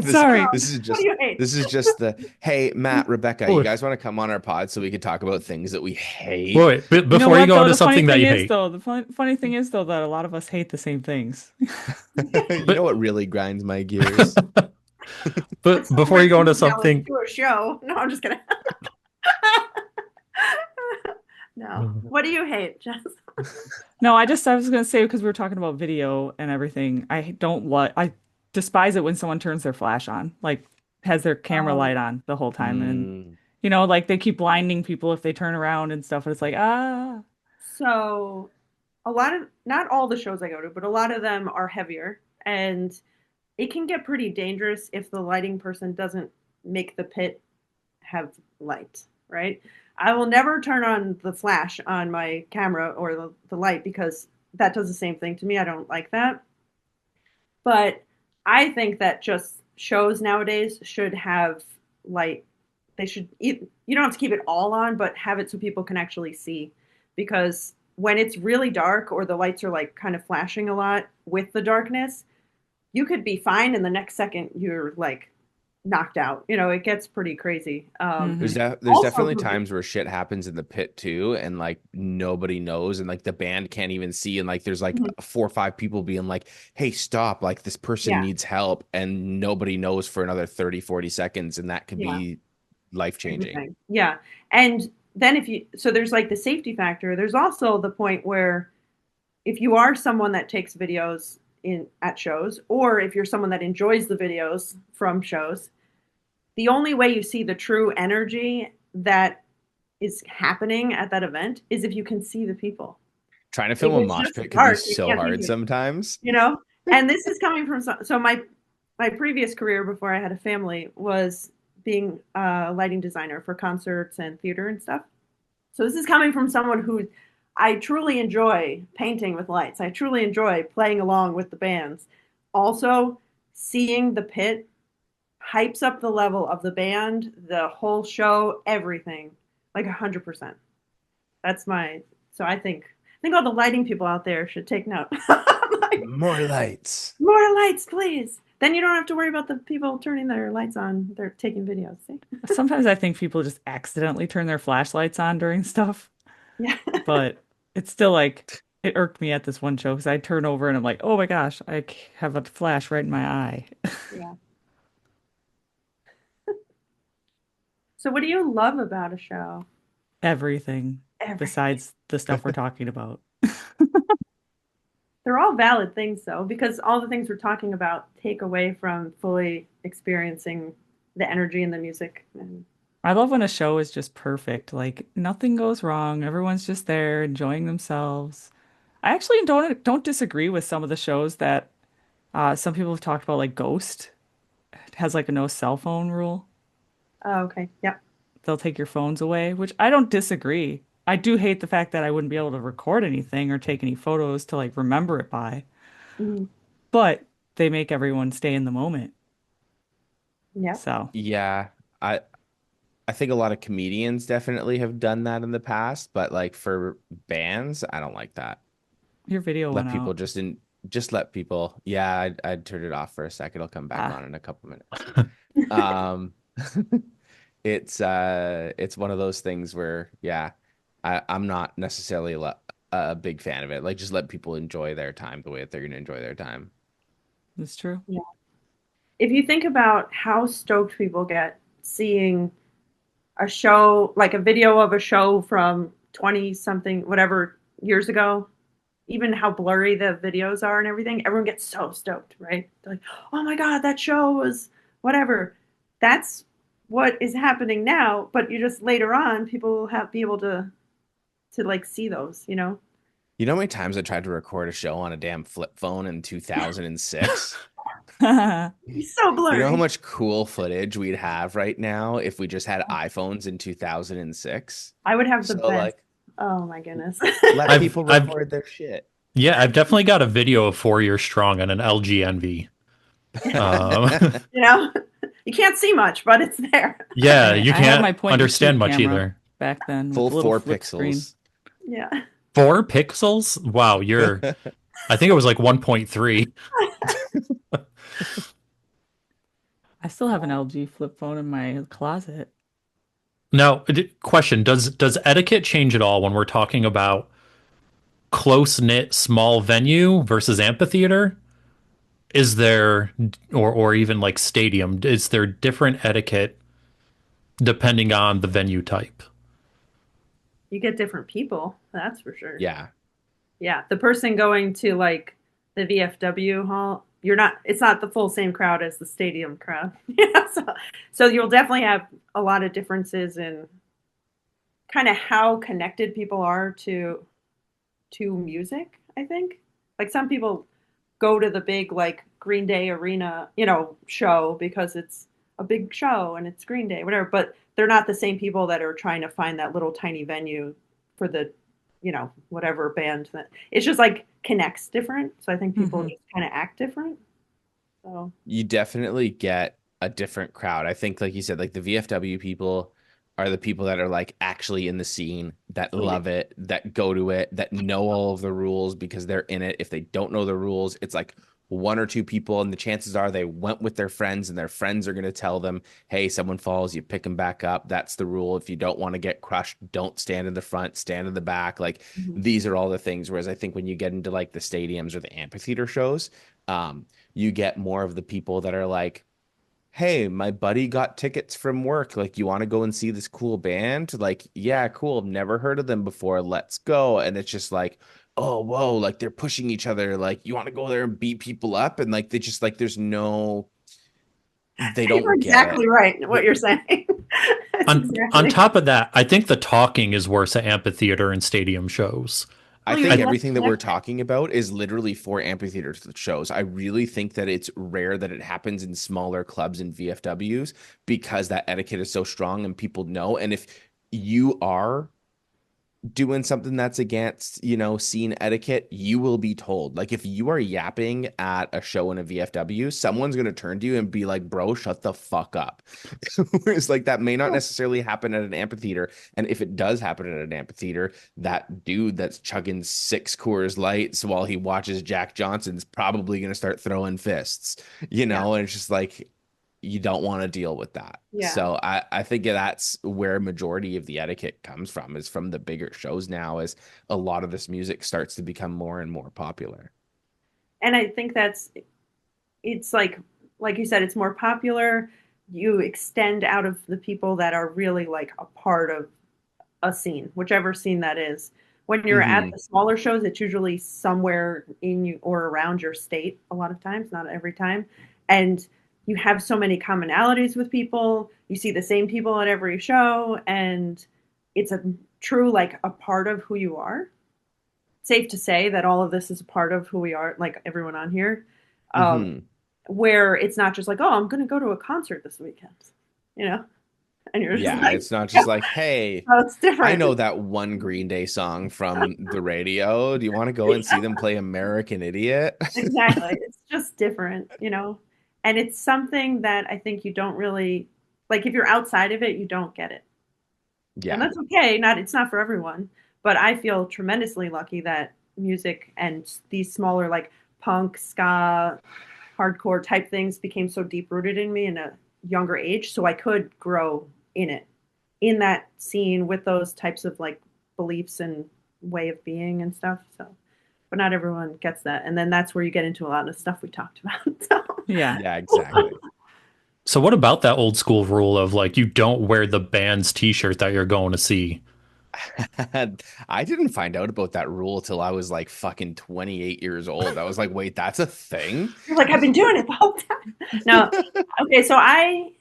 this Sorry. this is What do just you hate? this is just the hey, Matt, Rebecca, you Wait, guys want to come on our pod so we could talk about things that we hate? wait, You know before you what go though? into The funny something that thing you is hate, though, funny thing is though that a lot of us hate the same things. You know but what really grinds my gears? When but someone before you wears go into pajamas something, to a show. No, I'm just kidding. No. What do you hate, Jess? No, I was gonna say because we were talking about video and everything. I despise it when someone turns their flash on, like has their camera Um, light on the whole time, and Mm, like they keep blinding people if they turn around and stuff. And it's like so a lot of not all the shows I go to, but a lot of them are heavier and it can get pretty dangerous if the lighting person doesn't make the pit have light, right? I will never turn on the flash on my camera or the light because that does the same thing to me. I don't like that. But I think that just shows nowadays should have light. They should, you don't have to keep it all on, but have it so people can actually see. Because when it's really dark or the lights are like kind of flashing a lot with the darkness, you could be fine and the next second you're like knocked out. It gets pretty crazy. hmm there's Also, definitely times where shit happens in the pit too, and like nobody knows, and like the band can't even see, and like there's like mhm, 4 or 5 people being like, "Hey, stop! Like this person yeah, needs help," and nobody knows for another 30, 40 seconds, and that could yeah, be life changing. everything. Yeah. And then so there's like the safety factor. There's also the point where if you are someone that takes videos in at shows, or if you're someone that enjoys the videos from shows, the only way you see the true energy that is happening at that event is if you can see the people. Trying to If film a it's mosh just pit could be dark, you so can't see hard it, sometimes. you know? And this is coming from so my previous career before I had a family was being a lighting designer for concerts and theater and stuff. So this is coming from someone who I truly enjoy painting with lights. I truly enjoy playing along with the bands. Also, seeing the pit hypes up the level of the band, the whole show, everything, like 100%. That's my. So I think all the lighting people out there should take note. Like, More lights. more lights, please. Then you don't have to worry about the people turning their lights on. They're taking videos. See? Sometimes I think people just accidentally turn their flashlights on during stuff, Yeah. but it's still like it irked me at this one show because I turn over and I'm like, oh my gosh, have a flash right in my eye. Yeah. So what do you love about a show? Everything Everything. besides the stuff we're talking about. They're all valid things, though, because all the things we're talking about take away from fully experiencing the energy and the music. And I love when a show is just perfect. Like nothing goes wrong. Everyone's just there enjoying themselves. I actually don't disagree with some of the shows that some people have talked about, like Ghost. has like a no cell phone rule. Oh, okay. Yep. They'll take your phones away, which I don't disagree. I do hate the fact that I wouldn't be able to record anything or take any photos to like remember it by, Mhm. but they make everyone stay in the moment. Yep. So Yeah. I I think a lot of comedians definitely have done that in the past, but like for bands, I don't like that. your video Let went people out. just in just let people. Yeah, I'd turn it off for a second. It'll come back Ah, on in a couple minutes. Um it's one of those things where yeah, I'm not necessarily a big fan of it. Like just let people enjoy their time the way that they're going to enjoy their time. that's true. Yeah. If you think about how stoked people get seeing a show, like a video of a show from 20 something, whatever years ago, even how blurry the videos are and everything, everyone gets so stoked, right? They're like, oh my God, that show was whatever. That's what is happening now, but you just later on, people will have be able to like see those, you know? You know how many times I tried to record a show on a damn flip phone in 2006? It's so You know how blurry. much cool footage we'd have right now if we just had iPhones in 2006? I would have the So best. like Oh my goodness. let I've people I've record their shit. yeah, I've definitely got a video of 4 Years Strong on an LG Envy. Um, You know, you can't see much, but it's there. yeah, Hey, you I had can't my point and understand shoot much camera either. back then with Full the little four flip screen. pixels. Yeah. 4 pixels? Wow, you're. I think it was like 1.3. I still have an LG flip phone in my closet. Now, question: Does etiquette change at all when we're talking about close knit small venue versus amphitheater? Is there, or even like stadium? Is there different etiquette depending on the venue type? You get different people, that's for sure. Yeah. Yeah, the person going to like the VFW hall, it's not the full same crowd as the stadium crowd. Yeah, so you'll definitely have a lot of differences in kind of how connected people are to music, I think. Like some people go to the big like Green Day arena, show because it's a big show and it's Green Day, whatever, but they're not the same people that are trying to find that little tiny venue for the, whatever band that it's just like connects different. So I think people Hmm. just kind of act different. So You definitely get a different crowd. I think, like you said, like the VFW people are the people that are like actually in the scene, that oh yeah. love it, that go to it, that know all of the rules because they're in it. If they don't know the rules, it's like one or two people, and the chances are they went with their friends, and their friends are going to tell them, hey, someone falls, you pick them back up. That's the rule. If you don't want to get crushed, don't stand in the front, stand in the back. Like Mhm. these are all the things. Whereas I think when you get into like the stadiums or the amphitheater shows, you get more of the people that are like, hey, my buddy got tickets from work. Like, you want to go and see this cool band? Like, yeah, cool. Never heard of them before. Let's go. And it's just like, oh, whoa, like they're pushing each other. Like, you want to go there and beat people up? And like, they just like, they You're don't get exactly it. right what The- you're saying. That's On exactly. top of that, I think the talking is worse at amphitheater and stadium shows. I Well, you're think I less everything that we're connected. talking about is literally for amphitheater shows. I really think that it's rare that it happens in smaller clubs and VFWs because that etiquette is so strong and people know. And if you are doing something that's against, scene etiquette, you will be told. Like if you are yapping at a show in a VFW, someone's going to turn to you and be like, bro, shut the fuck up. Whereas like that may not necessarily happen at an amphitheater. And if it does happen at an amphitheater, that dude that's chugging 6 Coors Lights while he watches Jack Johnson's probably going to start throwing fists, Yeah. and it's just like, you don't want to deal with that. Yeah. So I think that's where majority of the etiquette comes from, is from the bigger shows now, as a lot of this music starts to become more and more popular. And I think it's like you said, it's more popular. You extend out of the people that are really like a part of a scene, whichever scene that is. When you're at Hmm. the smaller shows, it's usually somewhere in you or around your state a lot of times, not every time. And you have so many commonalities with people. You see the same people at every show, and it's a true like a part of who you are. Safe to say that all of this is a part of who we are, like everyone on here. Um, Hmm. where it's not just like, oh, I'm going to go to a concert this weekend, you know, and you're just Yeah, like, it's not yeah, just like, hey, oh, it's I different. know that one Green Day song from the radio. Do you want to go and see them play American Idiot? Exactly. It's just different, you know? And it's something that I think you don't really like if you're outside of it, you don't get it. And Yeah. that's okay. Not it's not for everyone, but I feel tremendously lucky that music and these smaller like punk, ska, hardcore type things became so deep rooted in me in a younger age so I could grow in it. In that scene with those types of like beliefs and way of being and stuff. So but not everyone gets that. And then that's where you get into a lot of stuff we talked about. Yeah. Yeah, exactly. So what about that old school rule of like you don't wear the band's t-shirt that you're going to see? I didn't find out about that rule till I was like fucking 28 years old. I was like, wait, that's a thing? You're like, I've been doing it the whole time. No. Okay, so I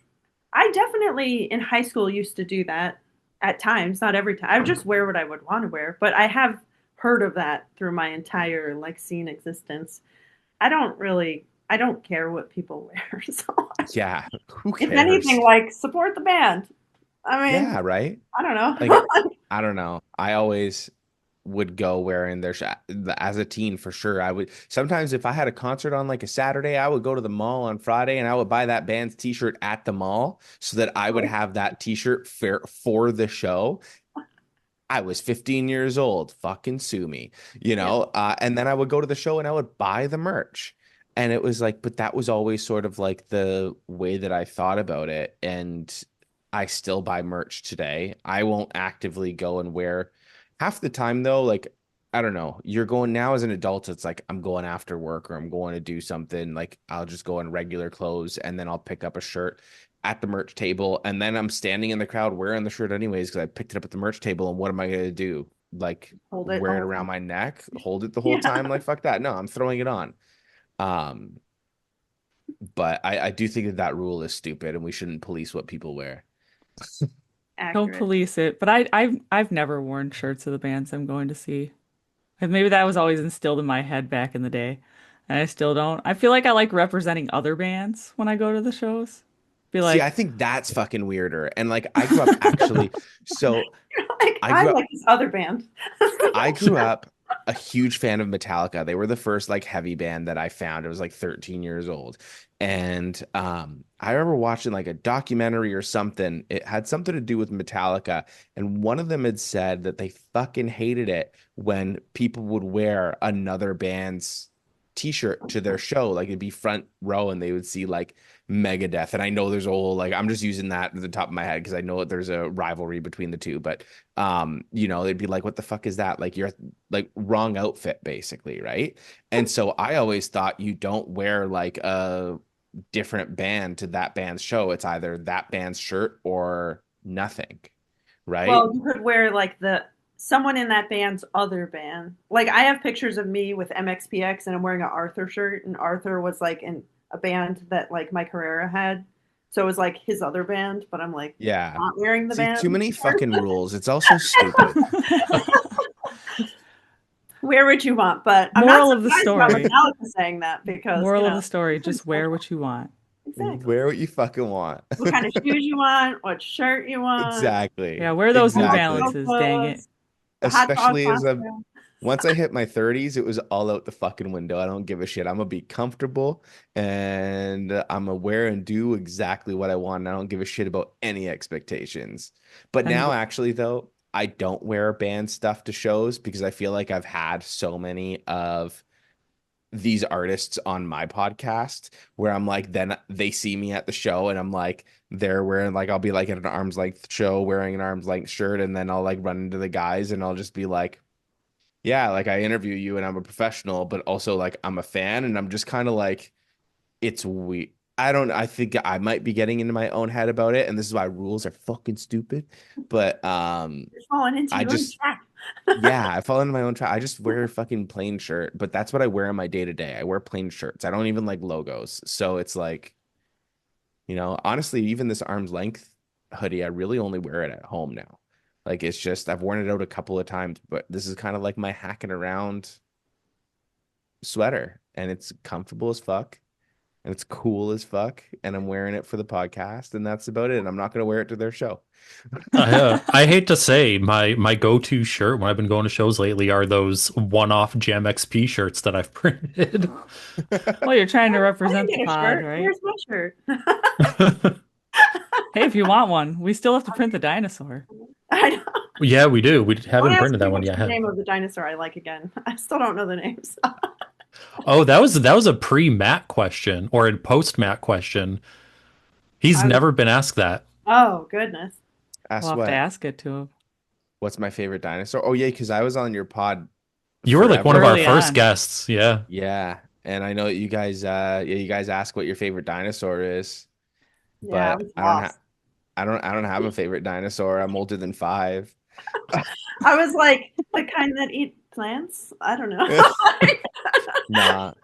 definitely in high school used to do that at times, not every time. I would just wear what I would want to wear, but I have heard of that through my entire like scene existence. I don't care what people wear. So Yeah, who if anything, cares? like support the band. I mean, Yeah, right? I don't Like, know. I don't know. I always would go wearing their sh as a teen for sure. I would sometimes if I had a concert on like a Saturday, I would go to the mall on Friday and I would buy that band's t-shirt at the mall so that I would have that t-shirt for the show. I was 15 years old. Fucking sue me, you Yeah. know? And then I would go to the show and I would buy the merch. And it was like, but that was always sort of like the way that I thought about it. And I still buy merch today. I won't actively go and wear half the time though, like, I don't know. You're going now as an adult, it's like I'm going after work or I'm going to do something. Like I'll just go in regular clothes and then I'll pick up a shirt at the merch table, and then I'm standing in the crowd wearing the shirt anyways because I picked it up at the merch table. And what am I gonna do? Like Hold it the wear it whole around time. my neck, hold it the whole Yeah. time? Like fuck that. No, I'm throwing it on. Um, but I do think that that rule is stupid, and we shouldn't police what people wear. Don't Accurate. police it. But I've never worn shirts of the bands I'm going to see. And maybe that was always instilled in my head back in the day. And I still don't. I feel like I like representing other bands when I go to the shows. Be See, like, I think that's fucking weirder. And like I grew up actually, so Like I I grew up like this other band. I grew up a huge fan of Metallica. They were the first like heavy band that I found. I was like 13 years old. And I remember watching like a documentary or something. It had something to do with Metallica. And one of them had said that they fucking hated it when people would wear another band's t-shirt to their show. Like it'd be front row and they would see like Megadeth. And I know there's a whole like I'm just using that at the top of my head because I know that there's a rivalry between the two. But you know, they'd be like, what the fuck is that? Like you're like wrong outfit, basically, right? And so I always thought you don't wear like a different band to that band's show. It's either that band's shirt or nothing, right? Well, you could wear like the someone in that band's other band. Like I have pictures of me with MXPX and I'm wearing an Arthur shirt, and Arthur was like in a band that like Mike Herrera had. So it was like his other band, but I'm like Yeah. not wearing the See, too band many shirt. fucking rules. It's also stupid. Wear what you want, but I'm not moral of the surprised about story. Metallica saying that because, Moral of the story, just wear what you want. exactly. Wear what you fucking want. What kind of shoes you want, what shirt you want, Yeah, Exactly. wear those New Exactly. Balances, dang it. clothes, the hot dog Especially as I've costume. once I hit my 30s, it was all out the fucking window. I don't give a shit. I'm gonna be comfortable and I'm gonna wear and do exactly what I want. And I don't give a shit about any expectations. But And now, actually, though, I don't wear band stuff to shows because I feel like I've had so many of these artists on my podcast where I'm like, then they see me at the show and I'm like, they're wearing like, I'll be like at an arm's length show wearing an arm's length shirt. And then I'll like run into the guys and I'll just be like, yeah, like I interview you and I'm a professional, but also like I'm a fan and I'm just kind of like it's we I think I might be getting into my own head about it and this is why rules are fucking stupid. But You're falling into I your own just trap. yeah, I fall into my own trap. I just wear a fucking plain shirt, but that's what I wear in my day to day. I wear plain shirts. I don't even like logos. So it's like, you know, honestly, even this arm's length hoodie, I really only wear it at home now. Like it's just I've worn it out a couple of times, but this is kind of like my hacking around sweater and it's comfortable as fuck and it's cool as fuck, and I'm wearing it for the podcast, and that's about it. And I'm not gonna wear it to their show. I hate to say my go-to shirt when I've been going to shows lately are those one-off Jam XP shirts that I've printed. Well, you're trying to I didn't represent the get a pod, shirt. right? Where's my shirt? Hey, if you want one, we still have to print the dinosaur. I know. Yeah, we do. We Don't haven't ask printed me that one what's the yet. name of the dinosaur I like again. I still don't know the names. Oh, that was a pre-Matt question or a post-Matt question. He's I was, never been asked that. oh, goodness. We'll Ask have to what? ask it to him What's my favorite dinosaur? Oh yeah, because I was on your pod You were like one of forever. our early first on. guests. Yeah. Yeah, and I know that you guys ask what your favorite dinosaur is, Yeah, I but was lost. I don't have a favorite dinosaur. I'm older than 5. I was like, the kind that eat plants? I don't know. Nah,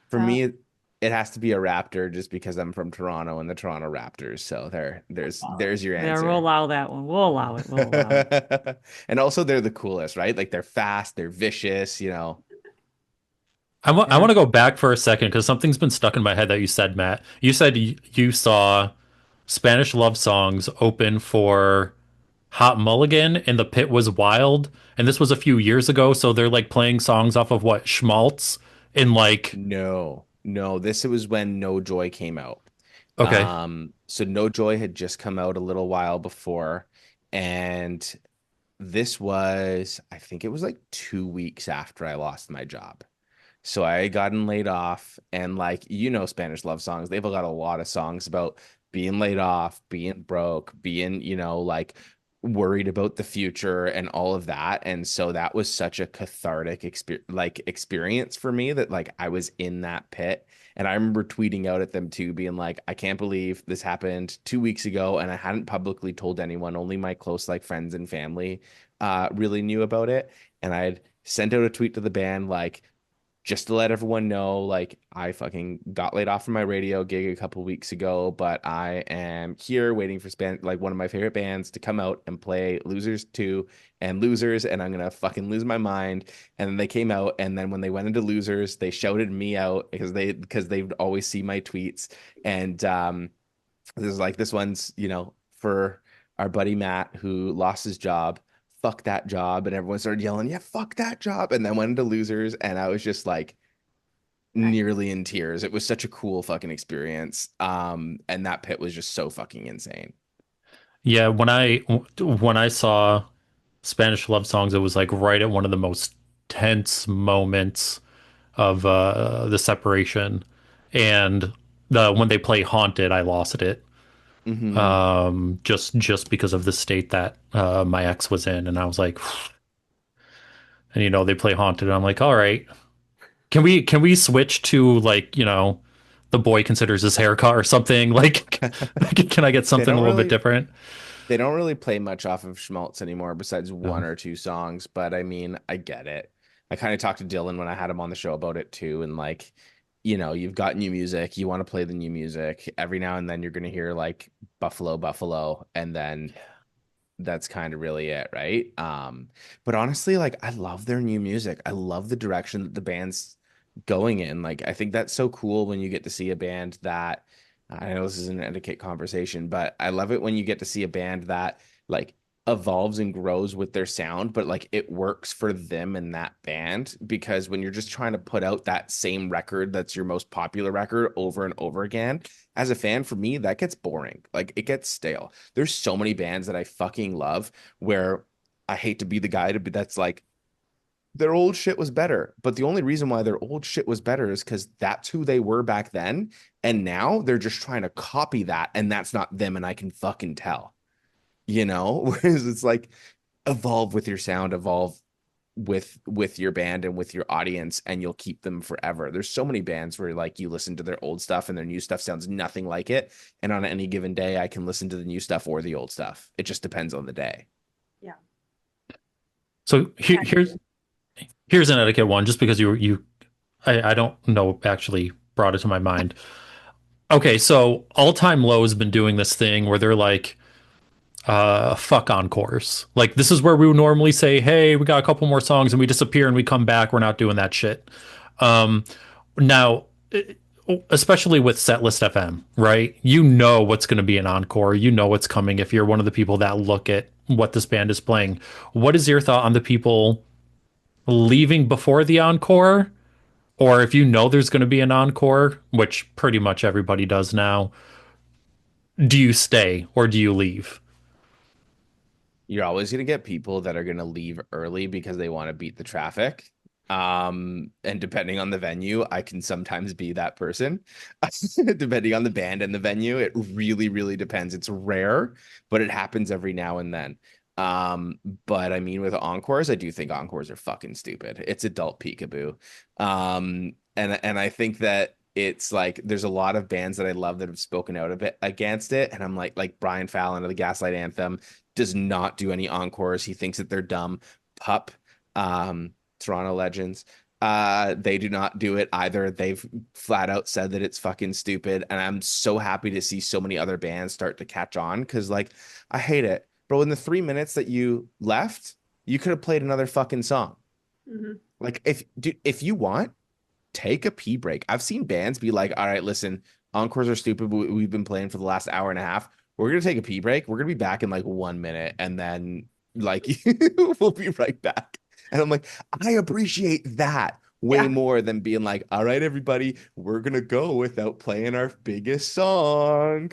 for Uh, me it has to be a raptor just because I'm from Toronto and the Toronto Raptors. So there's your There, we'll answer. allow that one. We'll allow it. We'll allow it. And also they're the coolest, right? Like they're fast, they're vicious, you know. I Yeah. want to go back for a second because something's been stuck in my head that you said, Matt. You said you saw Spanish love songs open for Hot Mulligan and the pit was wild. And this was a few years ago. So they're like playing songs off of what, Schmaltz in like, No, no, this was when No Joy came out. okay. So No Joy had just come out a little while before, and this was, I think it was like 2 weeks after I lost my job. So I had gotten laid off, and like, you know, Spanish love songs, they've got a lot of songs about being laid off, being broke, being, you know, like worried about the future and all of that. And so that was such a cathartic experience for me that like I was in that pit. And I remember tweeting out at them too, being like, I can't believe this happened 2 weeks ago, and I hadn't publicly told anyone. Only my close like friends and family really knew about it. And I had sent out a tweet to the band like, just to let everyone know, like I fucking got laid off from my radio gig a couple weeks ago, but I am here waiting for like one of my favorite bands to come out and play Losers 2 and Losers, and I'm gonna fucking lose my mind. And then they came out, and then when they went into Losers, they shouted me out because they would always see my tweets. And this is like, this one's, you know, for our buddy Matt who lost his job. Fuck that job. And everyone started yelling, yeah, fuck that job. And then went into Losers. And I was just like nearly in tears. It was such a cool fucking experience. And that pit was just so fucking insane. Yeah. When I saw Spanish love songs, it was like right at one of the most tense moments of the separation. And when they play Haunted, I lost it. Hmm. Just because of the state that my ex was in, and I was like, and you know they play Haunted, and I'm like, all right, can we switch to like the boy considers his haircut or something? Like, can I get They something a don't little bit really different? they don't really play much off of Schmaltz anymore besides one No. or two songs, but I mean, I get it. I kind of talked to Dylan when I had him on the show about it too, and like, you know, you've got new music, you want to play the new music. Every now and then you're gonna hear like Buffalo Buffalo, and then that's kind of really it, right? But honestly, like I love their new music. I love the direction that the band's going in. Like I think that's so cool when you get to see a band that, I know this is an etiquette conversation, but I love it when you get to see a band that like evolves and grows with their sound, but like it works for them and that band. Because when you're just trying to put out that same record that's your most popular record over and over again, as a fan, for me, that gets boring. Like it gets stale. There's so many bands that I fucking love where I hate to be the guy to be that's like, their old shit was better. But the only reason why their old shit was better is because that's who they were back then. And now they're just trying to copy that, and that's not them. And I can fucking tell, you know? Whereas it's like, evolve with your sound, evolve with your band and with your audience, and you'll keep them forever. There's so many bands where like you listen to their old stuff and their new stuff sounds nothing like it. And on any given day, I can listen to the new stuff or the old stuff. It just depends on the day. yeah. So Yeah. here's an etiquette one, just because I don't know actually brought it to my mind. Okay, so All Time Low has been doing this thing where they're like, fuck encores. Like this is where we would normally say, hey, we got a couple more songs, and we disappear and we come back. We're not doing that shit. Um, now, especially with Setlist FM, right? You know what's going to be an encore. You know what's coming if you're one of the people that look at what this band is playing. What is your thought on the people leaving before the encore? Or if you know there's going to be an encore, which pretty much everybody does now, do you stay or do you leave? You're always going to get people that are going to leave early because they want to beat the traffic. And depending on the venue, I can sometimes be that person. Depending on the band and the venue, it really, really depends. It's rare, but it happens every now and then. But I mean, with encores, I do think encores are fucking stupid. It's adult peekaboo. And I think that it's like there's a lot of bands that I love that have spoken out a bit against it, and I'm like Brian Fallon of the Gaslight Anthem does not do any encores. He thinks that they're dumb. Pup, Toronto Legends, they do not do it either. They've flat out said that it's fucking stupid, and I'm so happy to see so many other bands start to catch on because like I hate it, bro. In the 3 minutes that you left, you could have played another fucking song. Hmm. Like if you want, take a pee break. I've seen bands be like, all right, listen, encores are stupid. But we've been playing for the last hour and a half. We're gonna take a pee break. We're gonna be back in like 1 minute, and then like we'll be right back. And I'm like, I appreciate that way Yeah. more than being like, all right, everybody, we're gonna go without playing our biggest song.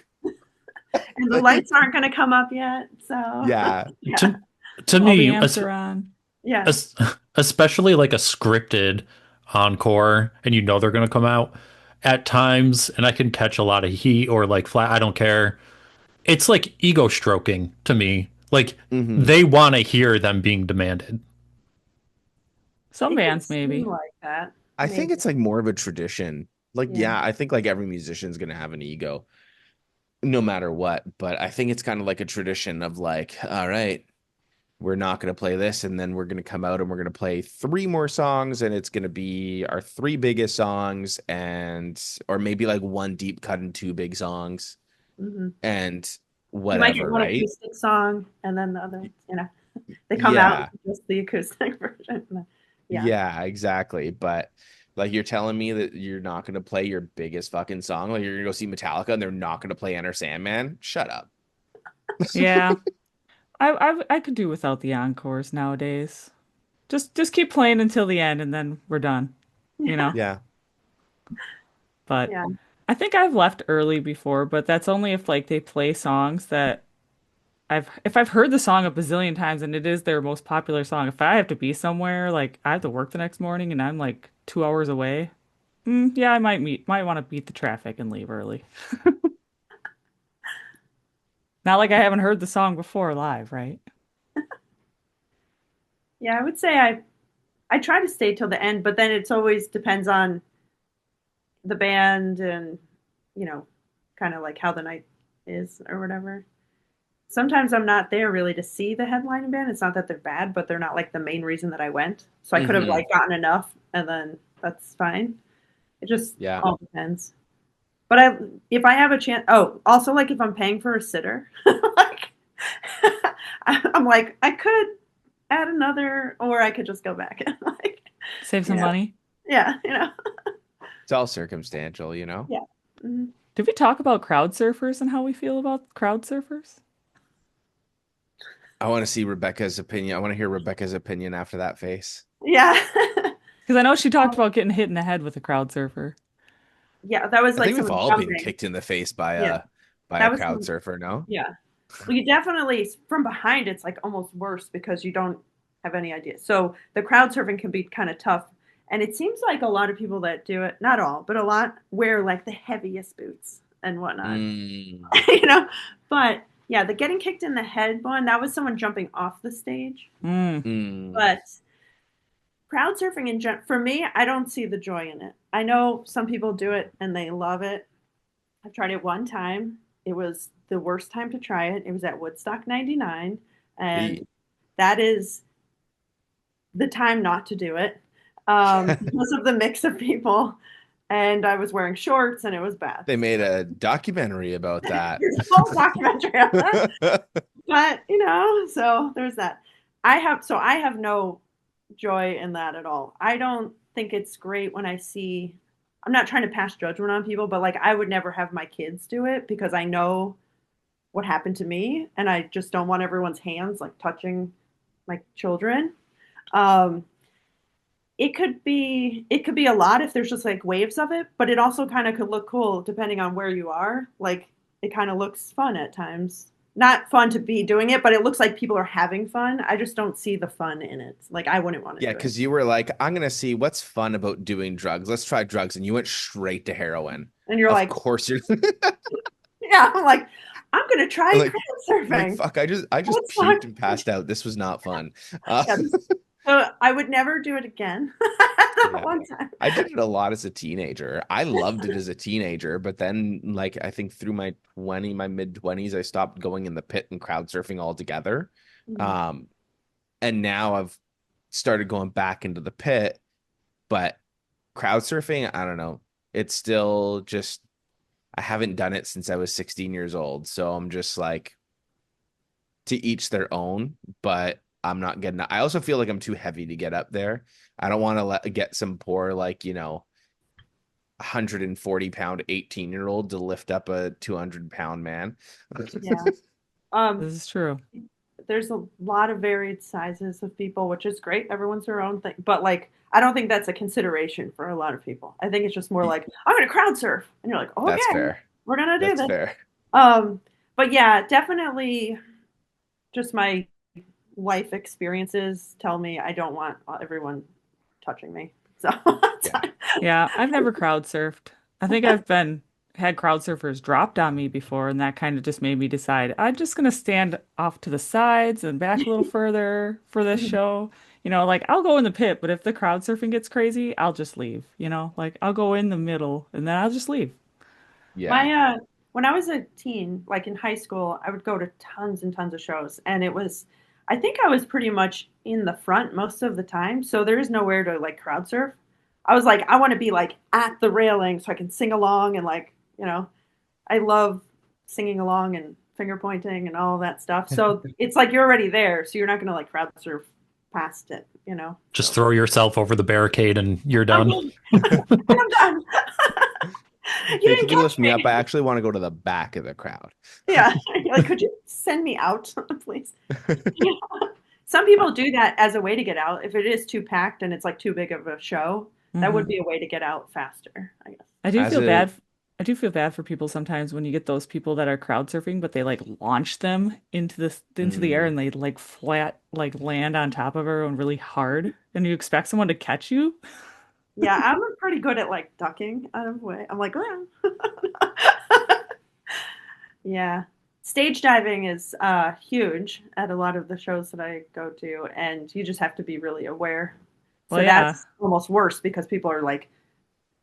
And the Like, lights aren't going to come up yet. So, yeah. yeah. To All the me, amps are on. Yeah. es- especially like a scripted encore, and you know they're going to come out at times, and I can catch a lot of heat or like flat. I don't care. It's like ego stroking to me. Like Hmm. they want to hear them being demanded. Some It can bands, seem maybe. like that. I think Maybe. it's like more of a tradition. Like, Yeah. yeah, I think like every musician's gonna have an ego no matter what. But I think it's kind of like a tradition of like, all right, we're not going to play this. And then we're going to come out and we're going to play three more songs. And it's going to be our three biggest songs and, or maybe like one deep cut and two big songs Hmm. and You might get whatever, one right? acoustic song and then the other, they come out Yeah. with just the acoustic version. Yeah. Yeah, exactly. But like you're telling me that you're not going to play your biggest fucking song. Like you're going to go see Metallica and they're not going to play Enter Sandman. Shut up. Yeah. I could do without the encores nowadays. Just keep playing until the end and then we're done, you Yeah. know? Yeah. But Yeah. I think I've left early before, but that's only if like they play songs that if I've heard the song a bazillion times and it is their most popular song. If I have to be somewhere, like I have to work the next morning and I'm like 2 hours away, yeah, I might want to beat the traffic and leave early. Not like I haven't heard the song before live, right? Yeah. I would say I try to stay till the end, but then it's always depends on the band and, you know, kind of like how the night is or whatever. Sometimes I'm not there really to see the headline band. It's not that they're bad, but they're not like the main reason that I went. So I could have Hmm. like gotten enough and then that's fine. It just Yeah. all depends. But if I have a chance, oh, also like if I'm paying for a sitter, like I'm like I could add another, or I could just go back and like, Save you some know, money. yeah, It's all circumstantial, you know? yeah. Mhm. Did we talk about crowd surfers and how we feel about crowd surfers? I want to see Rebecca's opinion. I want to hear Rebecca's opinion after that face. Yeah. Because I know she talked about getting hit in the head with a crowd surfer. Yeah, that was I like think we've someone all been jumping. kicked in the face Yeah, by that a was crowd some, surfer, no? yeah. Well, you definitely from behind it's like almost worse because you don't have any idea. So the crowd surfing can be kind of tough. And it seems like a lot of people that do it, not all, but a lot wear like the heaviest boots and whatnot. Mm, you know. But yeah, the getting kicked in the head one, that was someone jumping off the stage. Mm. mm. But crowd surfing for me, I don't see the joy in it. I know some people do it and they love it. I tried it one time. It was the worst time to try it. It was at Woodstock 99 E- and that is the time not to do it because of the mix of people. And I was wearing shorts and it was bad. They made a documentary about that. There's a whole documentary on that. But, so there's that. I have no joy in that at all. I don't think it's great when I see I'm not trying to pass judgment on people, but like I would never have my kids do it because I know what happened to me and I just don't want everyone's hands like touching my children. Um, it could be a lot if there's just like waves of it, but it also kind of could look cool depending on where you are. Like it kind of looks fun at times. Not fun to be doing it, but it looks like people are having fun. I just don't see the fun in it. Like I wouldn't want to Yeah, do it. because you were like, I'm gonna see what's fun about doing drugs. Let's try drugs, and you went straight to heroin. And you're Of like, course you're yeah, I'm like, I'm gonna try like, crowd like surfing. fuck. I just That's fun. puked and passed out. This was not fun. Yeah. So I would never do it again. Yeah. One time. I did it a lot as a teenager. I loved it as a teenager, but then like I think through my mid 20s, I stopped going in the pit and crowd surfing altogether. Mhm. Um, and now I've started going back into the pit, but crowd surfing, I don't know. It's still just I haven't done it since I was 16 years old. So I'm just like to each their own, but I'm not getting I also feel like I'm too heavy to get up there. I don't want to get some poor like, 140-pound 18-year-old to lift up a 200-pound man. Yeah. Um, This is true. there's a lot of varied sizes of people, which is great. Everyone's their own thing. But like I don't think that's a consideration for a lot of people. I think it's just more like, I'm gonna crowd surf. And you're like, That's okay, fair. we're gonna do That's this. fair. Um, but yeah, definitely just my life experiences tell me I don't want everyone touching me. So it's Yeah. fine. Yeah, I've never crowd surfed. I think I've been had crowd surfers dropped on me before, and that kind of just made me decide I'm just gonna stand off to the sides and back a little further for this show. Like I'll go in the pit, but if the crowd surfing gets crazy, I'll just leave. Like I'll go in the middle and then I'll just leave. Yeah. My when I was a teen, like in high school, I would go to tons and tons of shows, and I think I was pretty much in the front most of the time, so there is nowhere to like crowd surf. I was like, I want to be like at the railing so I can sing along and like, I love singing along and finger pointing and all that stuff. So it's like you're already there, so you're not gonna like crowd surf past it. Just So throw yourself over the barricade and you're I'm done. done. I'm done. You Hey, if you didn't can catch lift me up, I me. actually want to go to the back of the crowd. Yeah. Like, could you send me out, please? Yeah. Some people do that as a way to get out. If it is too packed and it's like too big of a show, that would Hmm. be a way to get out faster, I guess. I do As feel a bad. I do feel bad for people sometimes when you get those people that are crowd surfing, but they like launch them into the air mm, and they like flat like land on top of everyone really hard, and you expect someone to catch you. Yeah, I'm pretty good at like ducking out of the way. I'm like, "Oh." Yeah. Stage diving is huge at a lot of the shows that I go to, and you just have to be really aware. Well, So yeah. that's almost worse because people are like,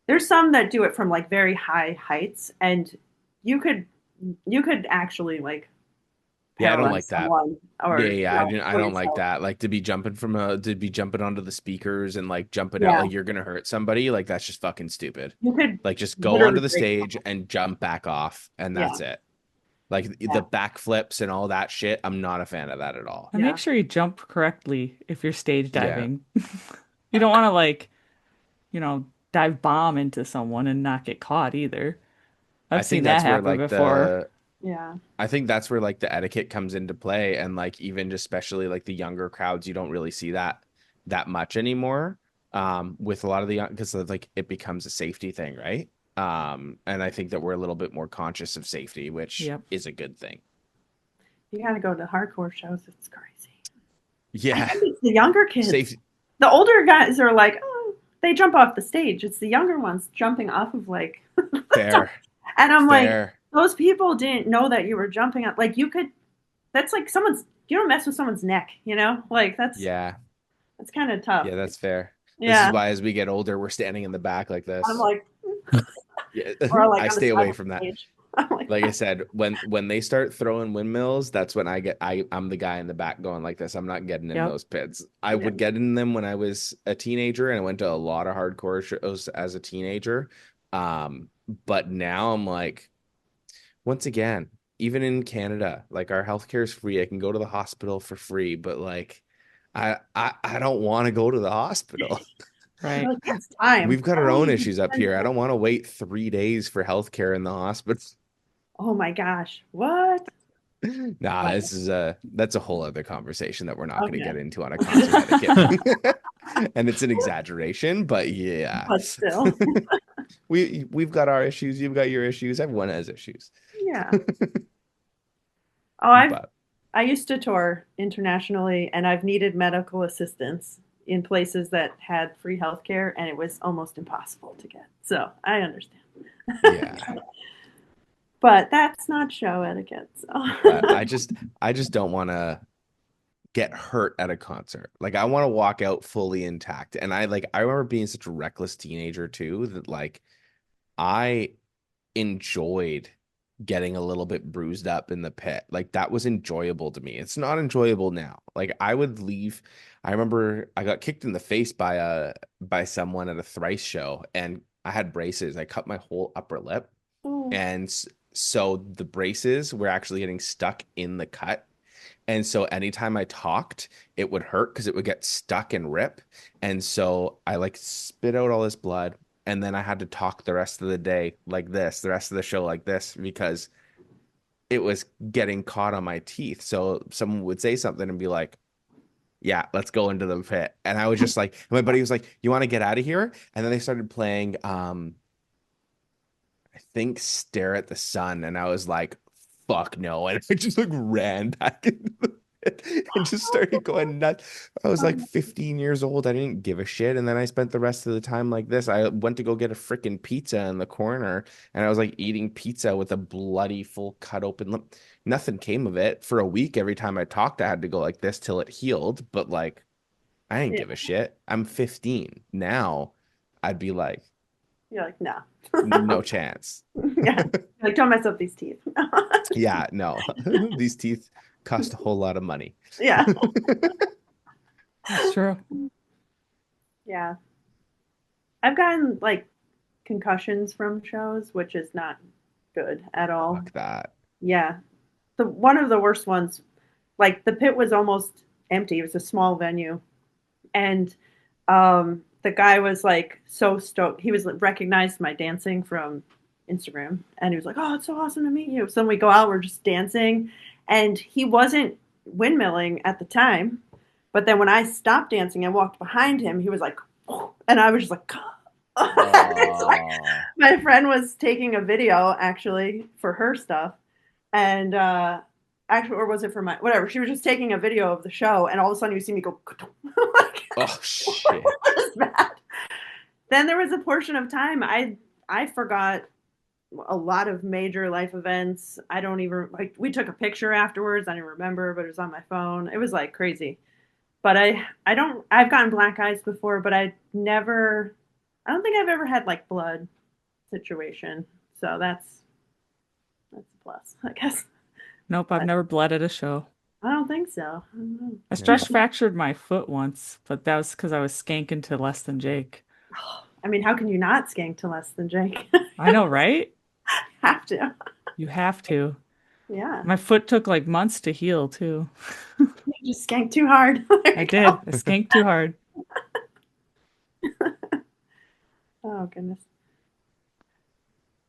there's some that do it from like very high heights, and you could you could actually like yeah, I don't paralyze like that. someone Yeah, or yeah, I kill don't like yourself. that. Like to be jumping onto the speakers and like jumping out Yeah, like you're gonna hurt somebody. Like that's just fucking stupid. you could Like just go onto literally the break stage someone. and jump back off, and Yeah, that's it. Like yeah, the backflips and all that shit, I'm not a fan of that at all. And make yeah. sure you jump correctly if you're stage Yeah. diving. You don't want to like, you know, dive bomb into someone and not get caught either. I I've seen think that that's where happen like before. Yeah. I think that's where like the etiquette comes into play, and like even just especially like the younger crowds, you don't really see that much anymore. With a lot of the young because like it becomes a safety thing, right? And I think that we're a little bit more conscious of safety, which Yep. is a good thing. You got to go to hardcore shows. It's crazy. I Yeah, think it's the younger kids. safety. The older guys are like, oh, they jump off the stage. It's the younger ones jumping off of like, Fair, and I'm like, fair. those people didn't know that you were jumping up. Like you could, that's like you don't mess with someone's neck. Like Yeah, that's kind of tough. yeah, that's fair. This is Yeah. why as we get older, we're standing in the back like I'm this. like, Yeah, or like I on the stay side away of from the that. stage. I'm like, Like I said, when they start throwing windmills, that's when I'm the guy in the back going like this. I'm not getting in Yep. those pits. I yeah, would get in them when I was a teenager, and I went to a lot of hardcore shows as a teenager. But now I'm like, once again, even in Canada, like our healthcare is free. I can go to the hospital for free, but like I don't want to go to the hospital. You're Right. like, it's time. We've got I our don't own even issues up spend here. I time. don't want to wait 3 days for healthcare in the hospital. Oh my gosh. What? Nah, Wow. that's a whole other conversation that we're not going to get Okay. into on a concert etiquette. And it's an exaggeration, but yeah. But still. We've got our issues, you've got your issues, everyone has issues. Yeah. Oh, But I used to tour internationally and I've needed medical assistance in places that had free healthcare and it was almost impossible to get. So I understand. yeah. But that's not show etiquette. So But I just don't want to get hurt at a concert. Like I want to walk out fully intact. And I remember being such a reckless teenager too that like I enjoyed getting a little bit bruised up in the pit. Like that was enjoyable to me. It's not enjoyable now. Like I would leave. I remember I got kicked in the face by someone at a Thrice show and I had braces. I cut my whole upper lip oh, and so the braces were actually getting stuck in the cut. And so anytime I talked, it would hurt because it would get stuck and rip. And so I like spit out all this blood. And then I had to talk the rest of the day like this, the rest of the show like this, because it was getting caught on my teeth. So someone would say something and be like, yeah, let's go into the pit. And I was just like, my buddy was like, you want to get out of here? And then they started playing, I think Stare at the Sun. And I was like, fuck no. And I just like ran back into the pit and just started going nuts. I was like 15 years old. I didn't give a shit. And then I spent the rest of the time like this. I went to go get a freaking pizza in the corner and I was like eating pizza with a bloody full cut open lip. Nothing came of it. For a week, every time I talked, I had to go like this till it healed. But like, I didn't yeah. give a shit. I'm 15. Now I'd be like, You're like, no. no chance. Yeah. Like, don't mess up these teeth. Yeah, no. These teeth cost a whole lot of money. Yeah. That's true. Yeah. I've gotten like concussions from shows, which is not good at all. Fuck that. Yeah. The one of the worst ones, like the pit was almost empty. It was a small venue. And the guy was like so stoked. He was recognized my dancing from Instagram, and he was like, "Oh, it's so awesome to meet you." So then we go out, we're just dancing, and he wasn't windmilling at the time. But then when I stopped dancing and walked behind him, he was like, and I was just like, it's like Oh, my friend was taking a video actually for her stuff, and actually, or was it for my whatever? She was just taking a video of the show, and all of a sudden you see me go, like, oh shit. what is that? Then there was a portion of time I forgot a lot of major life events. I don't even like we took a picture afterwards. I didn't remember, but it was on my phone. It was like crazy. But I don't I've gotten black eyes before, but I don't think I've ever had like blood situation. So that's a plus, I guess. Nope, I've But never bled at a show. I don't think so. I don't know. I Yeah. stress fractured my foot once, but that was because I was skanking to Less Than Jake. I mean, how can you not skank to Less Than Jake? I know, right? Have to. You have to. Yeah. My foot took like months to heal too. You just skanked too hard. There I you did. go. I skanked too hard. Oh goodness.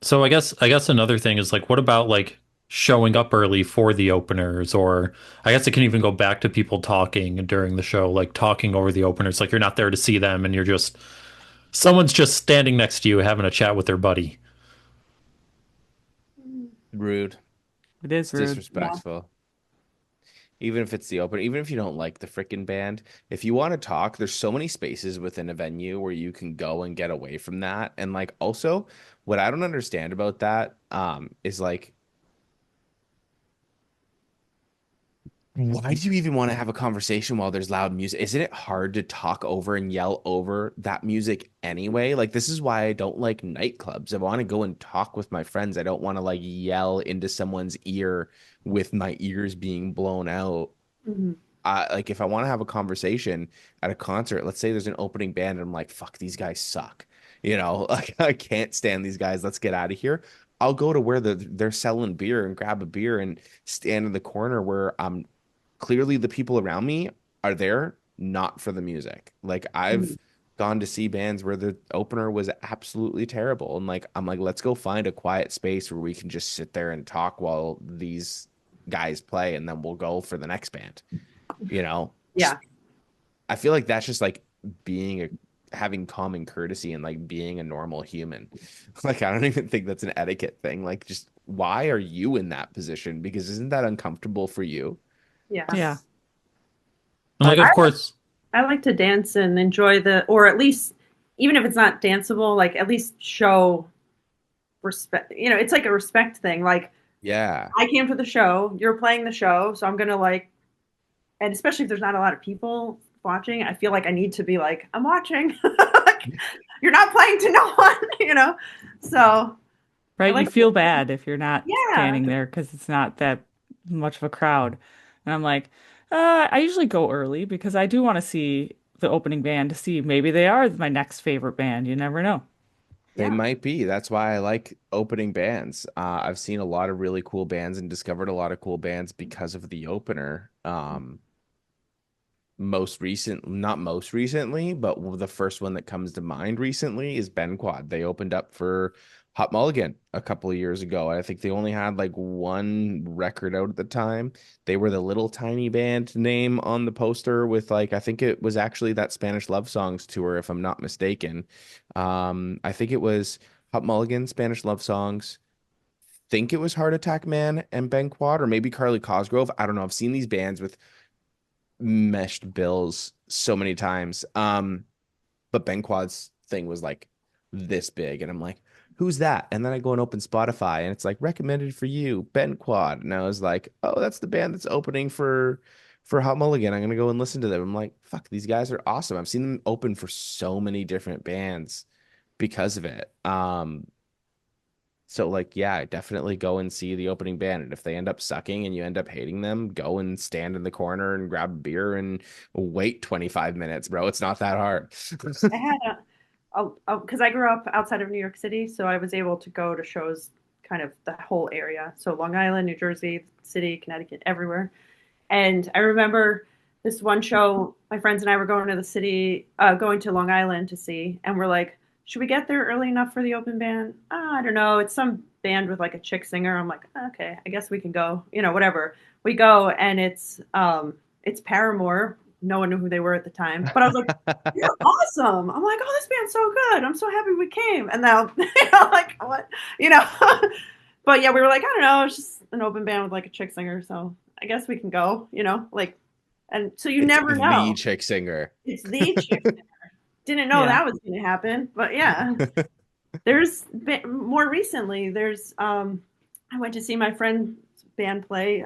So I guess another thing is like what about like showing up early for the openers, or I guess it can even go back to people talking during the show, like talking over the openers, like you're not there to see them and you're just someone's just standing next to you having a chat with their buddy. Rude. It is It's rude. Yeah. disrespectful. Even if it's the open, even if you don't like the freaking band, if you want to talk, there's so many spaces within a venue where you can go and get away from that. And like also, what I don't understand about that is like why do you even want to have a conversation while there's loud music? Isn't it hard to talk over and yell over that music anyway? Like, this is why I don't like nightclubs. I want to go and talk with my friends. I don't want to like yell into someone's ear with my ears being blown out. Mhm. Like, if I want to have a conversation at a concert, let's say there's an opening band and I'm like, fuck, these guys suck. Like, I can't stand these guys. Let's get out of here. I'll go to where they're selling beer and grab a beer and stand in the corner where I'm clearly the people around me are there not for the music. Like Mhm. gone to see bands where the opener was absolutely terrible. And like, I'm like, let's go find a quiet space where we can just sit there and talk while these guys play, and then we'll go for the next band. You know, Yeah. I feel like that's just like being a having common courtesy and like being a normal human. Like, I don't even think that's an etiquette thing. Like, just why are you in that position? Because isn't that uncomfortable for you? Yeah. Yeah. And like, I, of course, I like to dance and enjoy or at least, even if it's not danceable, like at least show respect. It's like a respect thing. Like, Yeah. I came to the show, you're playing the show, so I'm going to like, and especially if there's not a lot of people watching, I feel like I need to be like, I'm watching. Like, you're not playing to no one. So I Right? You like, feel bad if you're not yeah, standing there because it's not that much of a crowd. And I'm like, I usually go early because I do want to see the opening band to see maybe they are my next favorite band. You never know. They yeah, might be. That's why I like opening bands. I've seen a lot of really cool bands and discovered a lot of cool bands because of the opener. Not most recently, but the first one that comes to mind recently is Ben Quad. They opened up for Hot Mulligan a couple of years ago. I think they only had like one record out at the time. They were the little tiny band name on the poster with like, I think it was actually that Spanish Love Songs tour, if I'm not mistaken. I think it was Hot Mulligan, Spanish Love Songs. Think it was Heart Attack Man and Ben Quad, or maybe Carly Cosgrove. I don't know. I've seen these bands with meshed bills so many times. But Ben Quad's thing was like this big, and I'm like, who's that? And then I go and open Spotify, and it's like recommended for you, Ben Quad. And I was like, oh, that's the band that's opening for Hot Mulligan. I'm gonna go and listen to them. I'm like, fuck, these guys are awesome. I've seen them open for so many different bands because of it. So like, yeah, definitely go and see the opening band. And if they end up sucking and you end up hating them, go and stand in the corner and grab a beer and wait 25 minutes, bro. It's not that hard. I had because I grew up outside of New York City, so I was able to go to shows kind of the whole area. So Long Island, New Jersey, City, Connecticut, everywhere. And I remember this one show, my friends and I were going to the city, going to Long Island to see, and we're like, should we get there early enough for the open band? I don't know. It's some band with like a chick singer. I'm like, okay, I guess we can go. Whatever. We go, and it's Paramore. No one knew who they were at the time, but I was like, "You're awesome!" I'm like, "Oh, this band's so good. I'm so happy we came." And now, like what, you know? But yeah, we were like, I don't know. It's just an open band with like a chick singer, so I guess we can go. Like, and so you It's never the know. chick singer. It's the chick. Didn't know Yeah. that was going to happen, but yeah. There's been, more recently. There's I went to see my friend's band play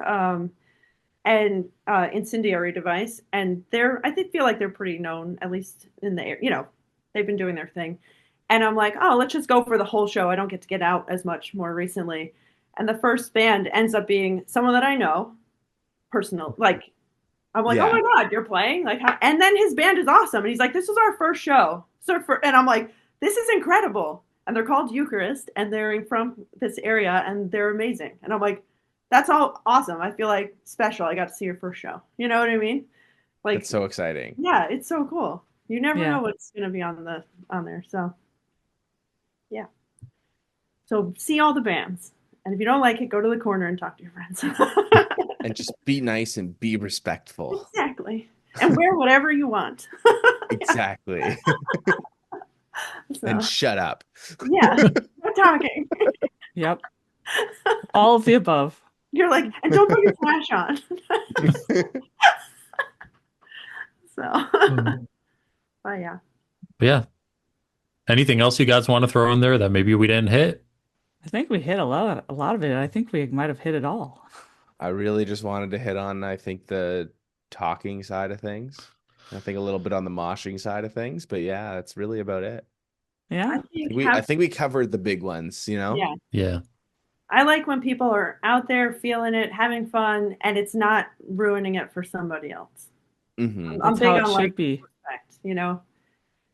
and Incendiary Device, and I think feel like they're pretty known, at least in the air. They've been doing their thing, and I'm like, oh, let's just go for the whole show. I don't get to get out as much more recently, and the first band ends up being someone that I know, personal. Like, I'm like, oh Yeah. my god, you're playing like, how? And then his band is awesome, and he's like, this is our first show, and I'm like, this is incredible. And they're called Eucharist, and they're from this area, and they're amazing. And I'm like, that's all awesome. I feel like special. I got to see your first show. You know what I mean? That's Like, so exciting. yeah, it's so cool. You never Yeah. know what's gonna be on there. So yeah. So see all the bands. And if you don't like it, go to the corner and talk to your friends. And just be nice and be respectful. Exactly. And wear whatever you want. Yeah. Exactly. And So shut up. yeah. No talking. Yep. All of the above. You're like, and don't put your flash on. So but yeah. yeah. Anything else you guys want to throw in there that maybe we didn't hit? I think we hit a lot of it. I think we might have hit it all. I really just wanted to hit on, I think, the talking side of things. I think a little bit on the moshing side of things, but yeah, that's really about it. Yeah. I think I think we covered the big ones, you know? yeah. Yeah. I like when people are out there feeling it, having fun, and it's not ruining it for somebody else. Mm-hmm. I'm That's big how it on like should be. respect. I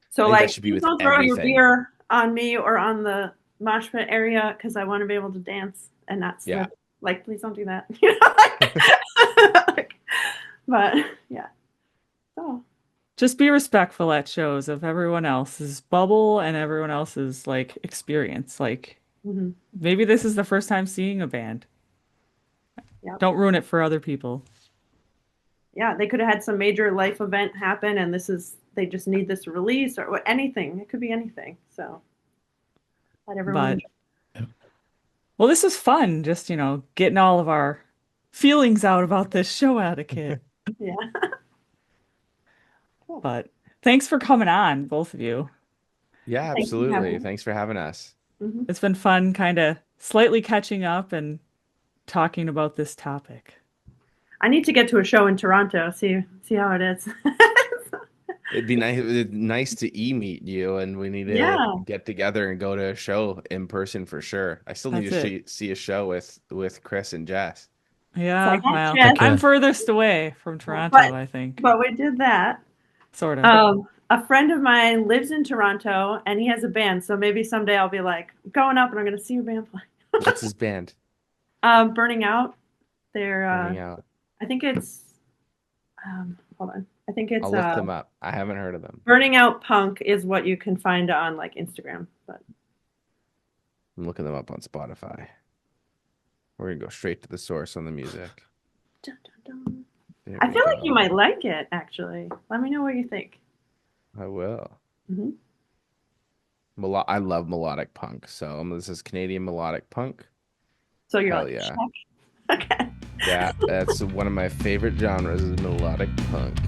So think that like, should be please with don't throw your everything. beer on me or on the mosh pit area because I want to be able to dance and not Yeah. slip. Like, please don't do that. Like, but yeah. So Just be respectful at shows of everyone else's bubble and everyone else's like experience. Like Hmm. maybe this is the first time seeing a band. Yep. Don't ruin it for other people. Yeah, they could have had some major life event happen, and they just need this release or anything. It could be anything. So let everyone But enjoy. well, this was fun, just, getting all of our feelings out about this show etiquette. Yeah. Cool. But thanks for coming on, both of you. Yeah, Thanks for having absolutely. me. Thanks for having us. Hmm. It's been fun kind of slightly catching up and talking about this topic. I need to get to a show in Toronto. See how it is. It'd be nice to meet you, and we need to Yeah. get together and go to a show in person for sure. I still need That's to it. see a show with Chris and Jess. So I Yeah, got well, Jess, Heck I'm yeah. furthest away from but Toronto, I think. we did that. Sort of. A friend of mine lives in Toronto, and he has a band. So maybe someday I'll be like going up, and I'm going to see your band play. What's his band? Burning Out. They're Burning Out. I think it's hold on. I think it's I'll look them up. I haven't heard of them. Burning Out Punk is what you can find on like Instagram. But I'm looking them up on Spotify. We're gonna go straight to the source on the music. dun, dun, dun. There I we feel like you go. might like it actually. Let me know what you think. I will. Hmm. I love melodic punk. So this is Canadian melodic punk. So you're Hell like, yeah. check. Okay. Yeah, that's one of my favorite genres is melodic punk.